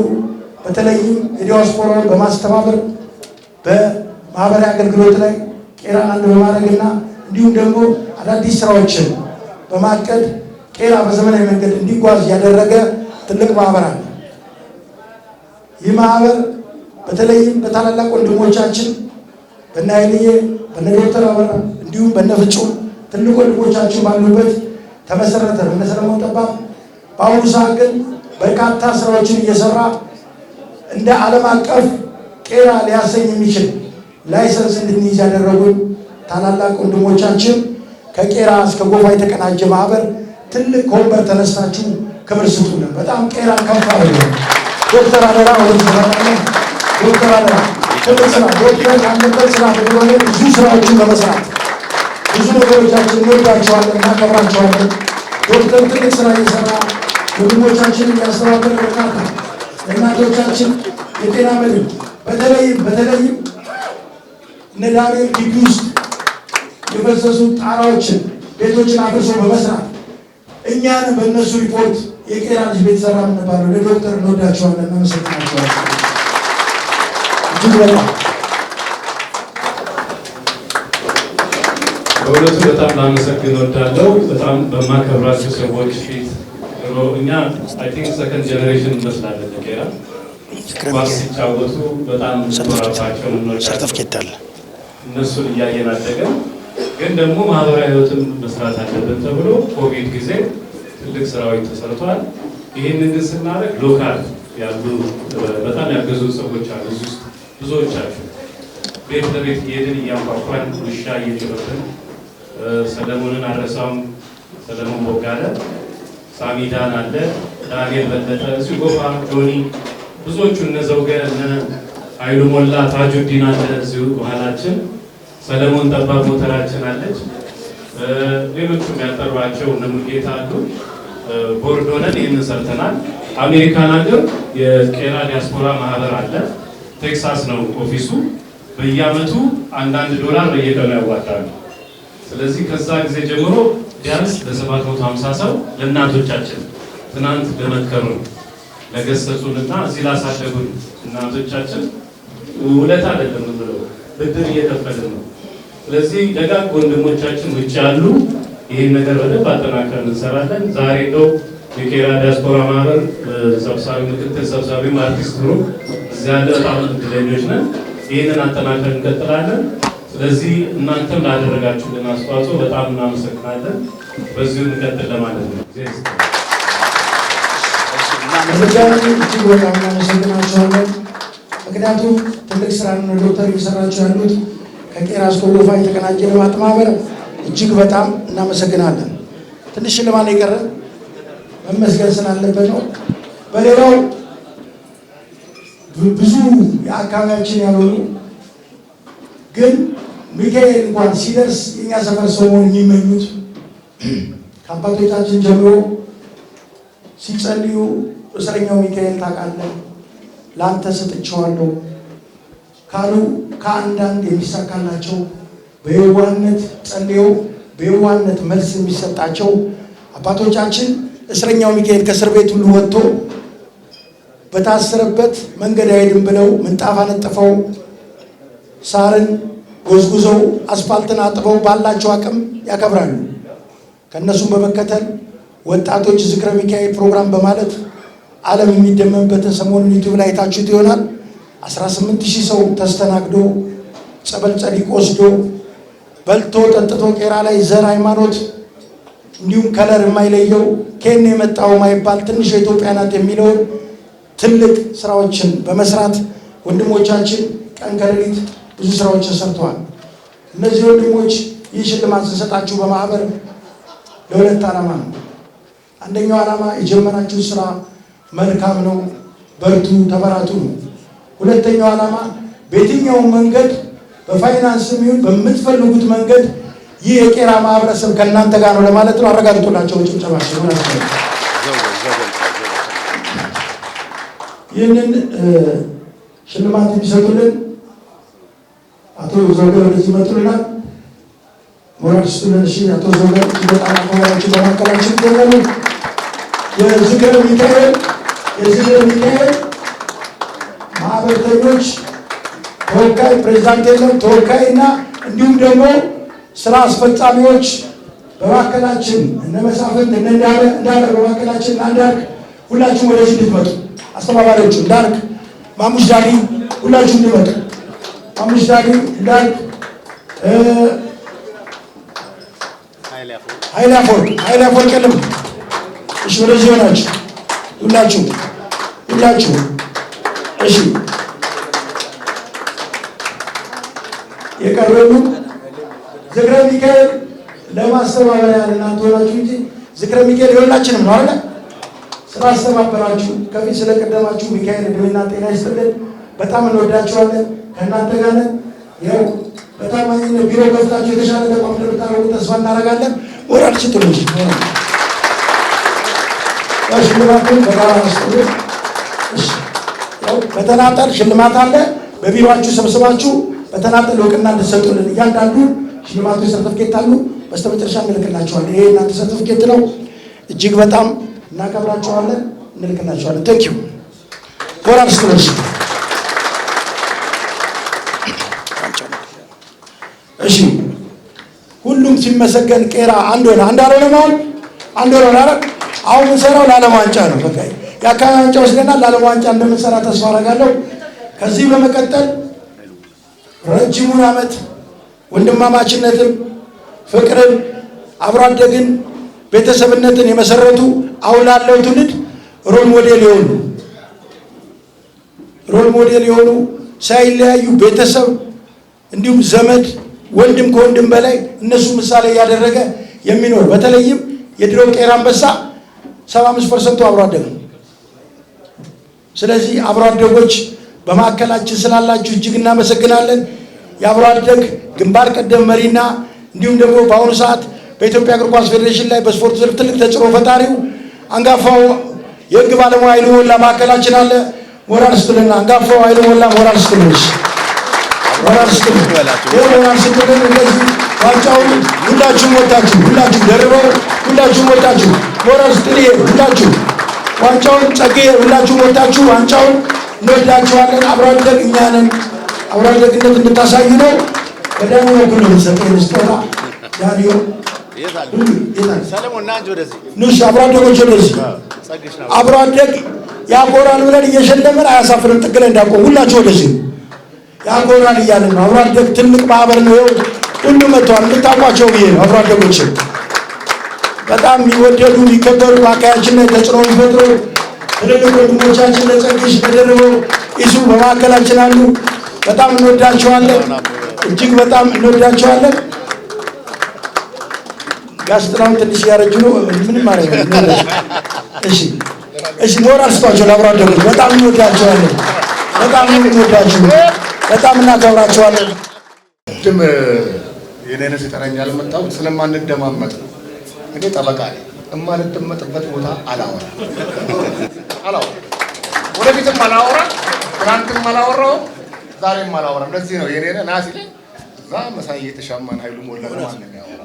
በተለይም የዲያስፖራውን በማስተባበር በማህበራዊ አገልግሎት ላይ ቄራን አንድ በማድረግና እንዲሁም ደግሞ አዳዲስ ስራዎችን በማቀድ ቄራ በዘመናዊ መንገድ እንዲጓዝ ያደረገ ትልቅ ማህበር አለ። ይህ ማህበር በተለይም በታላላቅ ወንድሞቻችን በእነ ኃይልዬ በእነ ዶክተር አበራ እንዲሁም በእነ ፍጹም ትልቅ ወንድሞቻችን ባሉበት ተመሰረተ። በእነ ሰለሞን ጠባብ በአሁኑ ሰዓት ግን በርካታ ስራዎችን እየሰራ እንደ ዓለም አቀፍ ቄራ ሊያሰኝ የሚችል ላይሰንስ እንድንይዝ ያደረጉን ታላላቅ ወንድሞቻችን ከቄራ እስከ ጎፋ የተቀናጀ ማህበር ትልቅ ከወንበር ተነስታችሁ ክብር ስጡልን። በጣም ቄራ ከፍ አድርገን ዶክተር አደራ ዶክተር አደራ ትልቅ ስራ ዶክተር ካለበት ስራ በሆነ ብዙ ስራዎችን በመስራት ብዙ ነገሮቻችን እንወዳቸዋለን፣ እናከብራቸዋለን። ዶክተር ትልቅ ስራ እየሰራ ወንድሞቻችንን ያስተባበረ በርካታ ለእናቶቻችን የጤና መድን በተለይም እነ ዳንኤል ግቢ ውስጥ የፈሰሱ ጣራዎችን ቤቶችን አፍርሶ በመስራት እኛን በእነሱ ሪፖርት የቄራ ልጅ ቤት ሰራ የምንባለው ለዶክተር እንወዳቸዋለን፣ እናመሰግናቸዋለን። እጅግ በጣም በእውነቱ በጣም ላመሰግን እወዳለሁ። በጣም በማከብራቸው ሰዎች ፊት እኛ አይ ቲንክ ሰከንድ ጀኔሬሽን እንመስላለን። ቄራ ኳስ ሲጫወቱ በጣም ተወራባቸው እንወዳለን። እነሱን እያየን አደገን። ግን ደግሞ ማህበራዊ ህይወትን መስራት አለብን ተብሎ ኮቪድ ጊዜ ትልቅ ስራዎች ተሰርቷል። ይህንን ግን ስናደርግ ሎካል ያሉ በጣም ያገዙ ሰዎች አሉ። እዚህ ውስጥ ብዙዎቻችሁ ቤት ለቤት እየሄድን እያንኳኳን ውሻ እየጮህብን ሰለሞንን አረሳውም፣ ሰለሞን ቦጋለ፣ ሳሚዳን አለ፣ ዳንኤል በለጠ፣ ሲጎፋ ጆኒ፣ ብዙዎቹ እነ ዘውገ እነ ኃይሉ ሞላ፣ ታጁዲን አለ እዚሁ በኋላችን፣ ሰለሞን ጠባብ ሞተራችን አለች፣ ሌሎቹም ያጠሯቸው እነ ሙሉጌታ አሉ። ቦርድ ሆነን ይህንን ሰርተናል። አሜሪካን ሀገር የቄራ ዲያስፖራ ማህበር አለ። ቴክሳስ ነው ኦፊሱ። በየአመቱ $1 በየቀኑ ያዋጣሉ። ስለዚህ ከዛ ጊዜ ጀምሮ ቢያንስ ለ750 ሰው ለእናቶቻችን ትናንት ለመከሩን ለገሰጹንና እዚህ ላሳደጉን እናቶቻችን ውለታ አይደለም ብለው ብድር እየከፈልን ነው። ስለዚህ ደጋግ ወንድሞቻችን ውጭ ያሉ ይህን ነገር በደንብ አጠናክረን እንሰራለን። ዛሬ ነው የቄራ ዲያስፖራ ማህበር ሰብሳቢ ምክትል ሰብሳቢ አርቲስት ግሩፕ እዚያ ያለ በጣም እድለኞች ነን። ይህንን አጠናክረን እንቀጥላለን። ስለዚህ እናንተም ላደረጋችሁልን አስተዋጽኦ በጣም እናመሰግናለን። በዚሁ እንቀጥል ለማለት ነው። እጅግ በጣም እናመሰግናቸዋለን። ምክንያቱም ትልቅ ስራ ነው ዶክተር እየሰራችሁ ያሉት ከቄራ እስከ ጎፋ የተቀናጀ ልማት ማህበር እጅግ በጣም እናመሰግናለን። ትንሽ ሽልማት የቀረ መመስገን ስላለበት ነው። በሌላው ብዙ የአካባቢያችን ያልሆኑ ግን ሚካኤል እንኳን ሲደርስ የኛ ሰፈር ሰው መሆን የሚመኙት ከአባቶቻችን ጀምሮ ሲጸልዩ እስረኛው ሚካኤል ታውቃለህ ለአንተ ሰጥቼዋለሁ ካሉ ከአንዳንድ የሚሳካላቸው በየዋህነት ጸልየው በየዋህነት መልስ የሚሰጣቸው አባቶቻችን እስረኛው ሚካኤል ከእስር ቤት ሁሉ ወጥቶ በታሰረበት መንገድ አይሄድም ብለው ምንጣፍ አነጥፈው ሳርን ጎዝጉዘው አስፋልትን አጥበው ባላቸው አቅም ያከብራሉ። ከነሱም በመከተል ወጣቶች ዝክረ ሚካኤል ፕሮግራም በማለት ዓለም የሚደመምበትን ሰሞኑን ዩቲዩብ ላይ ታችሁት ይሆናል። 18000 ሰው ተስተናግዶ ጸበል ጸዲቅ ወስዶ በልቶ ጠጥቶ ቄራ ላይ ዘር ሃይማኖት እንዲሁም ከለር የማይለየው ከኔ የመጣው ማይባል ትንሽ የኢትዮጵያ ናት የሚለውን ትልቅ ስራዎችን በመስራት ወንድሞቻችን ቀን ከሌሊት ብዙ ስራዎችን ሰርተዋል። እነዚህ ወንድሞች ይህ ሽልማት ስንሰጣችሁ በማህበር ለሁለት ዓላማ ነው። አንደኛው ዓላማ የጀመራችሁ ስራ መልካም ነው፣ በርቱ፣ ተበራቱ ነው። ሁለተኛው ዓላማ በየትኛው መንገድ በፋይናንስም ይሁን በምትፈልጉት መንገድ ይህ የቄራ ማህበረሰብ ከእናንተ ጋር ነው ለማለት ነው። አረጋግጡላቸው ጭብጨባችሁ። ይህንን ሽልማት የሚሰጡልን አቶ ዘውገር ወደዚህ መጡልናል። ሞራል ስጡልን። እሺ አቶ ዘውገር በጣም አቋማችን በማከላችን ይገኛሉ። የዝክረ ሚካኤል ማህበረተኞች ተወካይ ፕሬዝዳንት የለም ተወካይና እንዲሁም ደግሞ ስራ አስፈጻሚዎች በማከላችን እነ መሳፍንት እነ እንዳለ በማከላችን እንዳርክ ሁላችሁም ወደዚህ እንድትመጡ አስተባባሪዎቹ እንዳርክ ማሙሽ ዳዲ ሁላችሁም እንድትመጡ ማሙሽ ዳዲ እንዳርክ ኃይለ አፈወርቅ የለም። እሺ ወደዚህ ሆናችሁ ሁላችሁ እሺ የቀረቡ ዝክረ ሚካኤል ለማስተባበሪያ እናንተ ሆናችሁ እንጂ ዝክረ ሚካኤል የሁላችንም ነው አይደል? ስላስተባበራችሁ ከፊት ስለቀደማችሁ ሚካኤል እድሜና ጤና ይስጥልን። በጣም እንወዳችኋለን። ከእናንተ ጋር ነን። ያው በታማኝነት ቢሮ ከፍታችሁ የተሻለ ተቋም እንደምታደርጉ ተስፋ እናደርጋለን። ሞራል ስጡልኝ። ሽልማቱን በጋራ መስጠት በተናጠል ሽልማት አለ። በቢሮአችሁ ሰብስባችሁ በተናጠል እውቅና እንድትሰጡልን እያንዳንዱ ሽልማቱ ሰርተፍኬት አሉ። በስተመጨረሻ እንልክላችኋለን። ይሄ እናንተ ሰርተፍኬት ነው። እጅግ በጣም እናከብራችኋለን፣ እንልክላችኋለን። ቴንክ ዩ ሞራል ስጡልኝ። እሺ ሁሉም ሲመሰገን ቄራ አንድ ሆነ። አንድ አልሆነም። አንድ ሆነ አይደል? አሁን የምንሰራው ለዓለም ዋንጫ ነው። በቃ የአካባቢ ዋንጫ ወስደናል። ለዓለም ዋንጫ እንደምንሰራ ተስፋ አደርጋለሁ። ከዚህ በመቀጠል ረጅሙን ዓመት ወንድማማችነትን፣ ፍቅርን፣ አብሮ አደግን፣ ቤተሰብነትን የመሰረቱ አሁን ላለው ትውልድ ሮል ሞዴል የሆኑ ሮል ሞዴል የሆኑ ሳይለያዩ ቤተሰብ እንዲሁም ዘመድ ወንድም ከወንድም በላይ እነሱ ምሳሌ ያደረገ የሚኖር በተለይም የድሮ ቄራ አንበሳ 75% አብሮ አደግ ነው። ስለዚህ አብሮ አደጎች በማዕከላችን ስላላችሁ እጅግ እናመሰግናለን። የአብሮ አደግ ግንባር ቀደም መሪና እንዲሁም ደግሞ በአሁኑ ሰዓት በኢትዮጵያ እግር ኳስ ፌዴሬሽን ላይ በስፖርት ዘርፍ ትልቅ ተጽዕኖ ፈጣሪው አንጋፋው የህግ ባለሙያ ኃይሉ ሞላ ማዕከላችን አለ። ሞራል ስትልና አንጋፋው ኃይሉ ሞላ ሞራል ስትልሽ ሞራል ስትል ሞራል ስትል እንደዚህ ዋንጫውን ሁላችሁም ወጣችሁ ሁላችሁ ደርበው ሁላችሁም ወጣችሁ ሞራል ስትል ሁላችሁ ዋንጫውን ጸጋዬ ሁላችሁም ወጣችሁ ዋንጫውን እንወዳችኋለን። አብሮ አደግ እኛ ነን። አብሮ አደግነት እንድታሳዩ ነው። በዳኒ በኩል ነው ሰጠኝ ስጦታ ዳኒዮ ሰለሞን ናንጆ ወደዚህ ንስ አብሮ አደጎች ወደዚህ አብሮ አደግ ያቆራል ብለን እየሸለመን አያሳፍርም። ጥግ ላይ እንዳቆም ሁላችሁ ወደዚህ ያቆራል እያልን ነው። አብሮ አደግ ትልቅ ማህበር ነው። ሁሉ መጥተዋል። እንድታውቋቸው ብዬ ነው። አብሮ አደጎች በጣም የሚወደዱ የሚከበሩ በአካባቢያችን ላይ ተጽዕኖ የሚፈጥሩ ትልልቅ ወንድሞቻችን ለጸግሽ ተደርበው ይሱ በማዕከላችን አሉ። በጣም እንወዳቸዋለን። እጅግ በጣም እንወዳቸዋለን። ጋስጥራውን ትንሽ ያረጁ ነው። ምንም ማለት ነው። እሺ ሞራል ስጧቸው ለአብሮ አደጎች። በጣም እንወዳቸዋለን። በጣም እንወዳቸው። በጣም እናከብራቸዋለን። ድም የኔነ ሲጠራኝ ያልመጣሁት ስለማንደማመጥ ነው። እኔ ጠበቃ ነኝ። የማልደመጥበት ቦታ አላወራም። ወደፊትም አላወራም። ትናንትም አላወራሁም። ዛሬም አላወራም። ለዚህ ነው የኔነ ናሲ እዛ መሳይ የተሻማን ኃይሉ ሞላ ማን ነው ያወራ?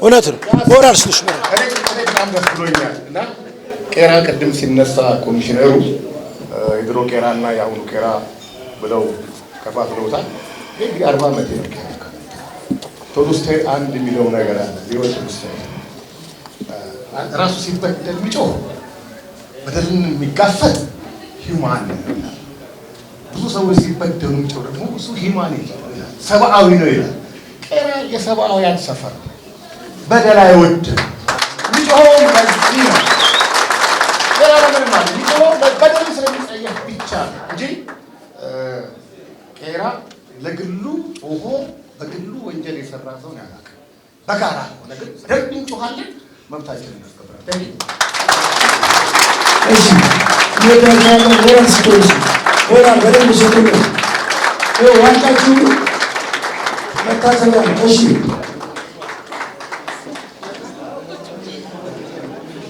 እውነት ነው። ሞራል ስልሽ እኔ በጣም ደስ ብሎኛል። እና ቄራ ቅድም ሲነሳ ኮሚሽነሩ የድሮ ቄራና የአሁኑ ቄራ ብለው ከፋፍለውታል። እንግዲህ 40 ዓመት ነው ቶሉስቴ አንድ የሚለው ነገር አለ። ቢሮች ውስጥ ራሱ ሲበደል የሚጮህ በደልን የሚጋፈጥ ሂውማን ነው። ብዙ ሰዎች ሲበደሉ የሚጮህ ደግሞ ብዙ ሂውማን ይላል፣ ሰብአዊ ነው ይላል። ቄራ የሰብአውያን ሰፈር ነው። በደል አይወድም። የሚጮኸው በዚህ ነው። ሌላ ነገር ማለት የሚጮኸው በደል ስለሚጸየፍ ብቻ እንጂ ቄራ ለግሉ ጮሆ በግሉ ወንጀል የሰራ ሰው ነው ያላቀ በጋራ ሆነ ግን ደግ እንጮሃለን፣ መብታችንን እናስከብራለን። እሺ ይወዳኛል። ሞራል ስቶሪስ ሞራል በደንብ ሰጥቶ ዋንጫችሁ መታሰቢያ ነው።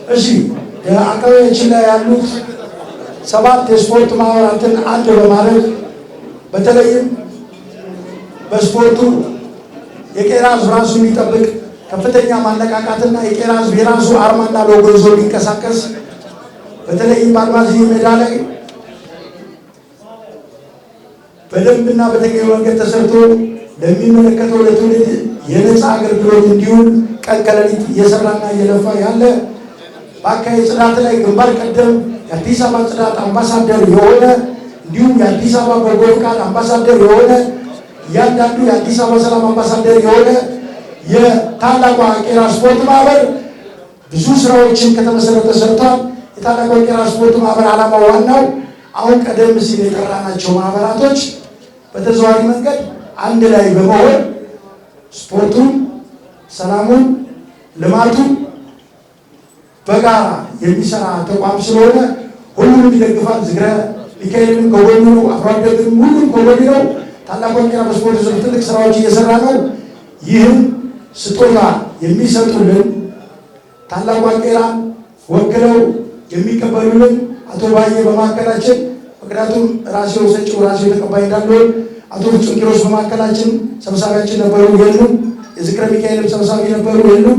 እሺ አካባቢያችን ላይ ያሉት 7 የስፖርት ማህበራትን አንድ በማድረግ በተለይም በስፖርቱ የቄራ ሕዝብ ራሱ የሚጠብቅ ከፍተኛ ማነቃቃትና የቄራ ሕዝብ የራሱ አርማና ሎጎ ይዞ ሊንቀሳቀስ በተለይም በአልማዝ ሜዳ ላይ በደንብና በተገቢ መንገድ ተሰርቶ ለሚመለከተው ለትውልድ የነፃ አገልግሎት እንዲሁም ቀን ከሌሊት እየሰራና እየለፋ ያለ በአካባቢ ጽዳት ላይ ግንባር ቀደም የአዲስ አበባ ጽዳት አምባሳደር የሆነ እንዲሁም የአዲስ አበባ በጎ ፈቃድ አምባሳደር የሆነ እያንዳንዱ የአዲስ አበባ ሰላም አምባሳደር የሆነ የታላቋ ቄራ ስፖርት ማህበር ብዙ ስራዎችን ከተመሰረተ ሰርቷል። የታላቋ ቄራ ስፖርት ማህበር ዓላማ ዋናው አሁን ቀደም ሲል የጠራናቸው ማህበራቶች በተዘዋዋሪ መንገድ አንድ ላይ በመሆን ስፖርቱን፣ ሰላሙን፣ ልማቱን በጋራ የሚሰራ ተቋም ስለሆነ ሁሉንም ይደግፋል። ዝክረ ሚካኤልም ከጎኑ ነው። አብሮ አደግም ሁሉም ከጎኑ ነው። ታላቋ ቄራ በስፖርት ዘርፍ ትልቅ ስራዎች እየሰራ ነው። ይህም ስጦታ የሚሰጡልን ታላቋ ቄራን ወክለው የሚቀበሉልን አቶ ባዬ በማዕከላችን፣ ምክንያቱም ራሴው ሰጪው ራሴው ተቀባይ እንዳልሆን አቶ ፍጹም ኪሮስ በማዕከላችን ሰብሳቢያችን ነበሩ፣ የሉም። የዝክረ ሚካኤልም ሰብሳቢ ነበሩ፣ የሉም።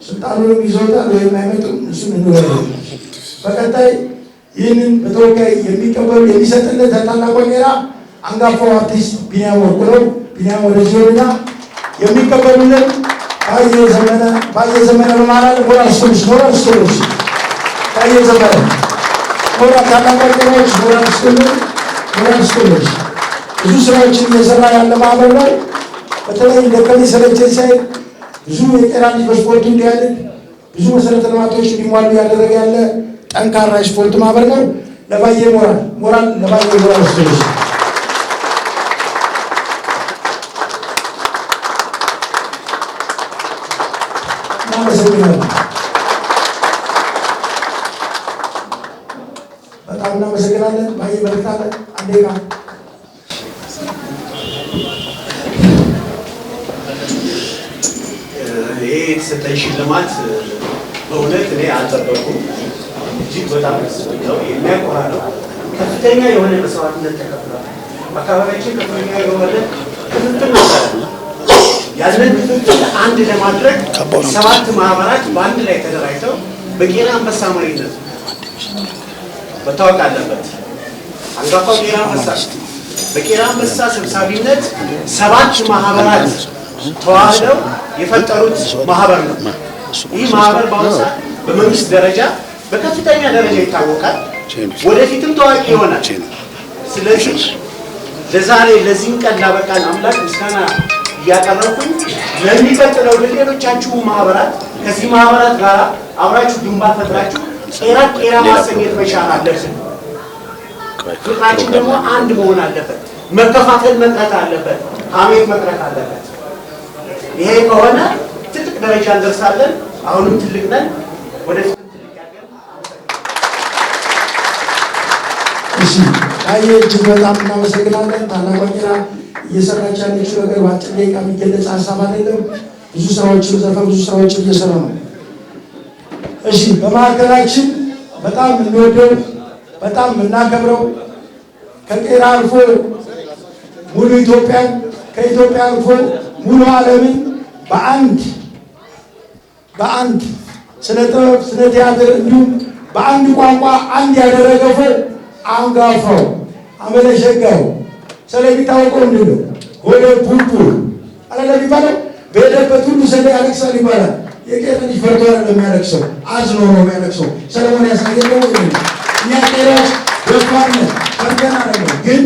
ስልጣኑንም ይዞታል ወይም አይመጡም። እሱን እንወያለን። በቀጣይ ይህንን በተወካይ የሚቀበሉ የሚሰጥልን ታላቋ ቄራ አንጋፋው አርቲስት ቢኒያም ወርቁለው ቢኒያም ወደዚሁና የሚቀበሉልን ባየ ዘመነ በማራል ሞራል ስቶሪስ ባየ ዘመነ ሞራል ታላቋ ቄራዎች ሞራል ስቶሪስ ብዙ ስራዎችን እየሰራ ያለ ማህበር ነው። በተለይ ደከመኝ ሰለቸኝ ሳይል ብዙ የቄራ ልጅ በስፖርቱ እንዲያድግ ብዙ መሰረተ ልማቶች እንዲሟሉ ያደረገ ያለ ጠንካራ የስፖርት ማህበር ነው። ለባየ ሞራል ለባየ ሞራል ወስደሽ እናመሰግናለን። በጣም እናመሰግናለን። ባየ መልክታለን አንዴጋ ይሄ የተሰጠኝ ሽልማት በእውነት እኔ አልጠበኩም። እጅግ በጣም ነው የሚያኮራ ነው። ከፍተኛ የሆነ መስዋዕትነት ተከፍሏል። በአካባቢያችን ከፍተኛ የሆነ ክፍፍል ነበር። ያንን ክፍፍል አንድ ለማድረግ 7 ማህበራት በአንድ ላይ ተደራጅተው በቄራ አንበሳ መሪነት መታወቅ አለበት። አንጋፋው ቄራ አንበሳ በቄራ አንበሳ ሰብሳቢነት 7 ማህበራት ተዋህደው የፈጠሩት ማህበር ነው። ይህ ማህበር በአሁኑ ሰዓት በመንግስት ደረጃ በከፍተኛ ደረጃ ይታወቃል። ወደፊትም ታዋቂ ይሆናል። ስለዚህ ለዛሬ ለዚህም ቀን ላበቃን አምላክ ምስጋና እያቀረብኩኝ ለሚቀጥለው ለሌሎቻችሁ ማህበራት ከዚህ ማህበራት ጋር አብራችሁ ግንባር ፈጥራችሁ ቄራ ማሰኘት መቻል አለብን። ፍቅራችን ደግሞ አንድ መሆን አለበት። መከፋፈል መቅረት አለበት። ሐሜት መቅረት አለበት። ይሄ ከሆነ ትልቅ ደረጃ እንደርሳለን። አሁንም ትልቅ ነን። ወደፊት ትልቅ ያገር። እሺ አይ እጅግ በጣም እናመሰግናለን። ታላቋ ቄራ እየሰራች ያለችው ነገር በአጭር ደቂቃ የሚገለጽ ሀሳብ አይደለም። ብዙ ስራዎችን ዘርፈ ብዙ ስራዎችን እየሰራ ነው። እሺ በማዕከላችን በጣም የምንወደው በጣም የምናከብረው ከቄራ አልፎ ሙሉ ኢትዮጵያን ከኢትዮጵያ አልፎ ሙሉ ዓለምን በአንድ ስነ ጥበብ ስነ ቲያትር እንዲሁም በአንድ ቋንቋ አንድ ያደረገው አንጋፋው አመለሸጋው ስለሚታወቀው ምንድን ነው? ወደ ቡልቡል አይደለም የሚባለው በሄደበት ሁሉ ሰለ ያለቅሳል ይባላል። የቄራ ልጅ ፈርቶ አይደለም የሚያለቅሰው፣ አዝኖ ነው የሚያለቅሰው። ሰለሞን ያሳየው እኛ ቄራዎች ደፋርነን ፈርተን አይደለም፣ ግን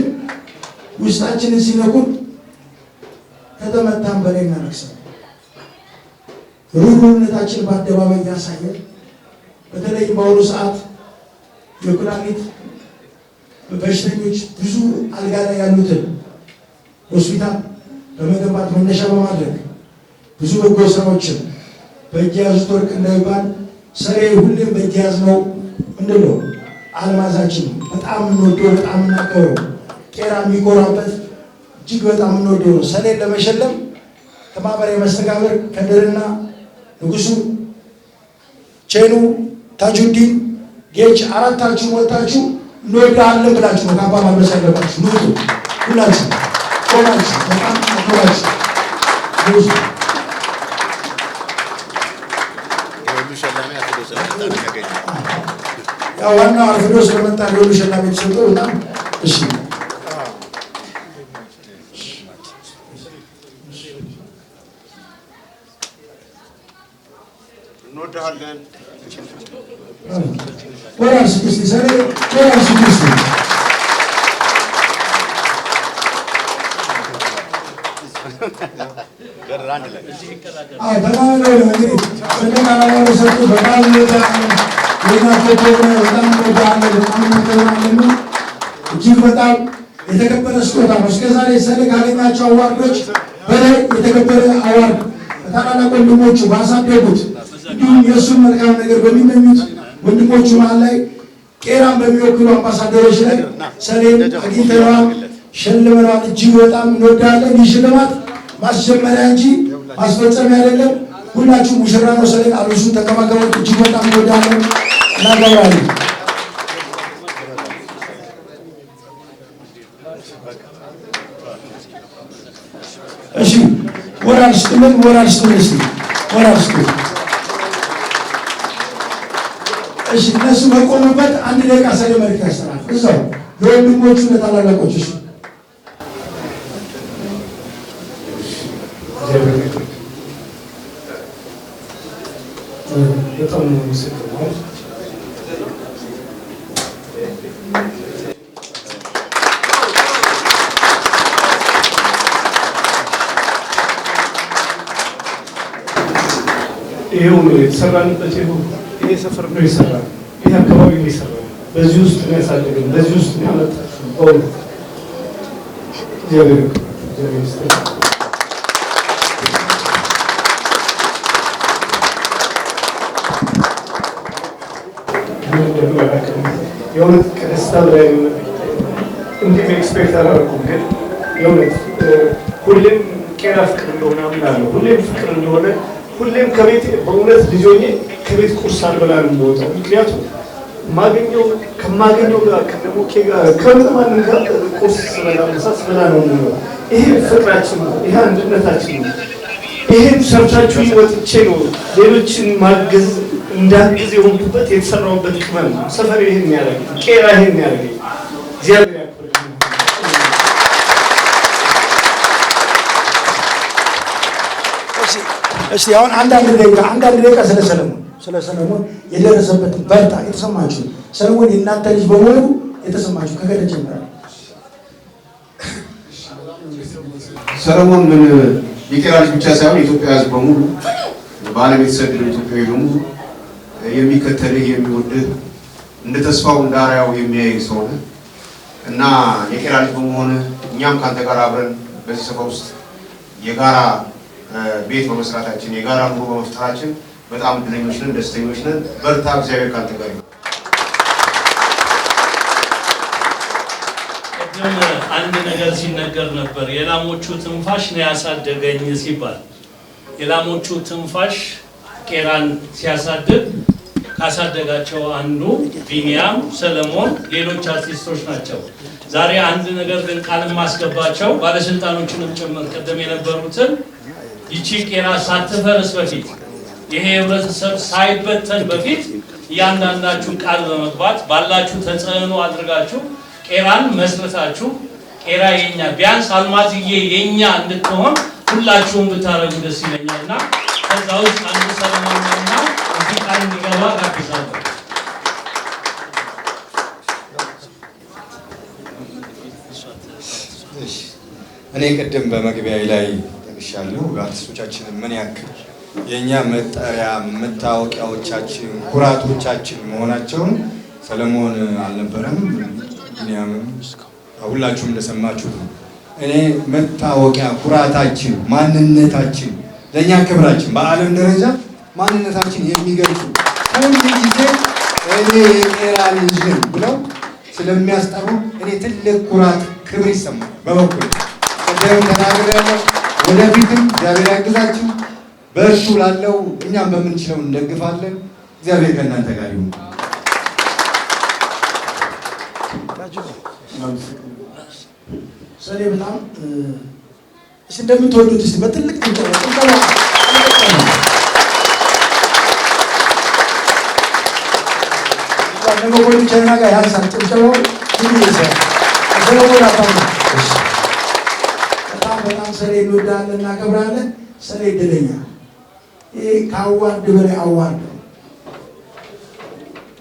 ውስጣችንን ሲነኩን ከተመታን በላይ እናለቅሳለን። ሩህሩህነታችን በአደባባይ ያሳያል። በተለይ በአሁኑ ሰዓት የኩላሊት በሽተኞች ብዙ አልጋ ላይ ያሉትን ሆስፒታል በመገንባት መነሻ በማድረግ ብዙ በጎ ስራዎችን በእጅ ያዙት ወርቅ እንዳይባል ሰሬ ሁሌም በእጅ ያዝነው ምንድን ነው አልማዛችን በጣም የምንወደው በጣም የምናከብረው ቄራ የሚኮራበት እጅግ በጣም የምንወደው ነው። ሰሬን ለመሸለም ከማህበራዊ መስተጋብር ከድርና ንጉሱ ቼኑ ታጁዲን ጌች አራታችሁ ወጣችሁ እንወዳለን ብላችሁ ነው ካባባል መሰለባችሁ ነው ሁላችሁ ቆማችሁ በጣም አክብራችሁ ብዙ ያው ዋናው አርፍዶ ስለመጣ የሁሉ ሸላሚ ተሰጠው በጣም እሺ እንወዳለን ወራስ እስቲ ሰሬ ወራስ እስቲ ገራንድ ላይ በጣም ነው እንግዲህ ሰንደቅ ዓላማውን ሰጡ በጣም እጅግ በጣም የተከበረ ስጦታ ነው። እስከዛሬ ሰንደቅ ካገኛቸው አዋርዶች በላይ የተከበረ አዋርድ በታላላቅ ወንድሞቹ ባሳደጉት እንዲሁም የእሱን መልካም ነገር በሚመኙት ወንድሞቹ መሀል ላይ ቄራን በሚወክሉ አምባሳደሮች ላይ ሰሌን አግኝተነዋል፣ ሸልመነዋል። እጅግ በጣም እንወዳለን። ይህ ሽልማት ማስጀመሪያ እንጂ ማስፈጸሚያ አይደለም። ሁላችሁ ሙሽራ ነው። ሰሌን አልብሱ፣ ተከባከቡት። እጅግ በጣም እንወዳለን፣ እናከብራለን። እሺ ሞራል ስጡልን፣ ሞራል ስጡልን፣ እስኪ ሞራል ስጡልን። እሺ እነሱ በቆሙበት አንድ ደቂቃ ሰሌ መልዕክት ያስተላልፍ እዛው ለወንድሞቹ ለታላላቆቹ። እሺ በጣም ነው የምሰጠው። ይሄው ነው የተሰራንበት። ይሄ ሰፈር ነው የሰራነው። ይሄ አካባቢ ነው የሰራነው። በዚህ ውስጥ ነው ያሳደገን፣ በዚህ ውስጥ ነው ያመጣችው። በእውነት እግዚአብሔር ይመስገን። የእውነት ከደስታ በላይ እንዲህ ኤክስፔክት አላደረኩም፣ ግን የእውነት ሁሌም ቄራ ፍቅር እንደሆነ አምናለሁ። ሁሌም ፍቅር እንደሆነ ሁሌም ከቤት በእውነት ልጅ ሆኜ ከቤት ቁርስ አልበላ ነው የምወጣው። ምክንያቱም ከማገኘው ጋር ከነሞኬ ጋር ከማንም ጋር ቁርስ ስበላ ምሳ ስበላ ነው የምኖረው። ይሄ ፍቅራችን ነው፣ ይሄ አንድነታችን ነው። ይሄን ሰርቻችሁ ወጥቼ ነው ሌሎችን ማገዝ እንዳግዝ የሆንኩበት የተሰራውበት ቅመም ነው። ሰፈር ይሄን ያደርግ፣ ቄራ ይሄን ያደርግ። እግዚአብሔር ያክብርልኝ። እስቲ አሁን አንዳንድ ደቂቃ ስለ ሰለሞን የደረሰበትን በርታ የተሰማችሁ ሰለሞን የእናንተ ልጅ በሙሉ የተሰማችሁ ከገደ ጀምራል። ሰለሞን ምን የቄራ ልጅ ብቻ ሳይሆን የኢትዮጵያ ሕዝብ በሙሉ በዓለም የተሰደደው ኢትዮጵያዊ በሙሉ የሚከተልህ የሚወድህ እንደ ተስፋው እንደ አርአያው የሚያይ ሰው ነህ እና የቄራ ልጅ በመሆን እኛም ካንተ ጋር አብረን በዚህ ሰፈር ውስጥ የጋራ ቤት በመስራታችን የጋራ ኑሮ በመፍጠራችን በጣም እድለኞች ነን፣ ደስተኞች ነን። በርታ፣ እግዚአብሔር ካንተ ጋር ይሁን። ቅድም አንድ ነገር ሲነገር ነበር፣ የላሞቹ ትንፋሽ ነው ያሳደገኝ ሲባል የላሞቹ ትንፋሽ ቄራን ሲያሳድግ ካሳደጋቸው አንዱ ቢኒያም፣ ሰለሞን፣ ሌሎች አርቲስቶች ናቸው። ዛሬ አንድ ነገር ግን ቃል ማስገባቸው ባለስልጣኖችንም ጭምር ቅድም የነበሩትን ይቺ ቄራ ሳትፈርስ በፊት ይሄ ህብረተሰብ ሳይበተን በፊት እያንዳንዳችሁ ቃል በመግባት ባላችሁ ተጽዕኖ አድርጋችሁ ቄራን መስርታችሁ ቄራ የኛ ቢያንስ አልማዝዬ የኛ እንድትሆን ሁላችሁም ብታረጉ ደስ ይለኛልና ከዛ ውስጥ አንዱ ሰለሞንና እዚህ ቃል እንዲገባ ጋብዛለሁ። እኔ ቅድም በመግቢያ ላይ ጠቅሻለሁ አርቲስቶቻችን ምን ያክል የኛ መጠሪያ መታወቂያዎቻችን ኩራቶቻችን መሆናቸውን ሰለሞን አልነበረም፣ ቢኒያምም ሁላችሁም እንደሰማችሁ እኔ መታወቂያ ኩራታችን ማንነታችን ለኛ ክብራችን በዓለም ደረጃ ማንነታችን የሚገልጹ ሁሉ ጊዜ እኔ የቄራ ልጅ ነኝ ብለው ስለሚያስጠሩ እኔ ትልቅ ኩራት ክብር ይሰማል። በበኩል ቀደም ተናግሬያለሁ። ወደፊትም እግዚአብሔር ያግዛችሁ፣ በእርሱ ላለው እኛም በምንችለው እንደግፋለን። እግዚአብሔር ከእናንተ ጋር ይሁን። ሰሌ በጣም እንደምትወዱት እስቲ በትልቅ ጥንቀባ ነገሮች ቻይና ጋር ያንሳል ጭብጨባው በጣም ሰሌ እንወዳለን እናከብራለን። ሰሌ እድለኛ ይሄ ከአዋርድ በላይ አዋርድ ነው።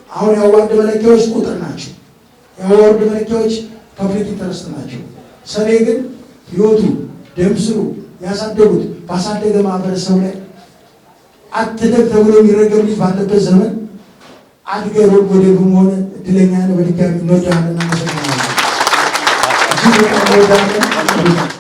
አሁን የአዋርድ መለኪያዎች ቁጥር ናቸው። የአዋርድ መለኪያዎች ፐብሊክ ኢንተረስት ናቸው። ሰሌ ግን ህይወቱ ደምስሩ ያሳደጉት ባሳደገ ማህበረሰብ ላይ አትደግ ተብሎ የሚረገም ልጅ ባለበት ዘመን አድገህ ሮል ሞዴል በመሆን እድለኛ ነህ። በድጋሚ እንወዳለን፣ እናመሰግናለን። እጅግ በጣም እንወዳለን።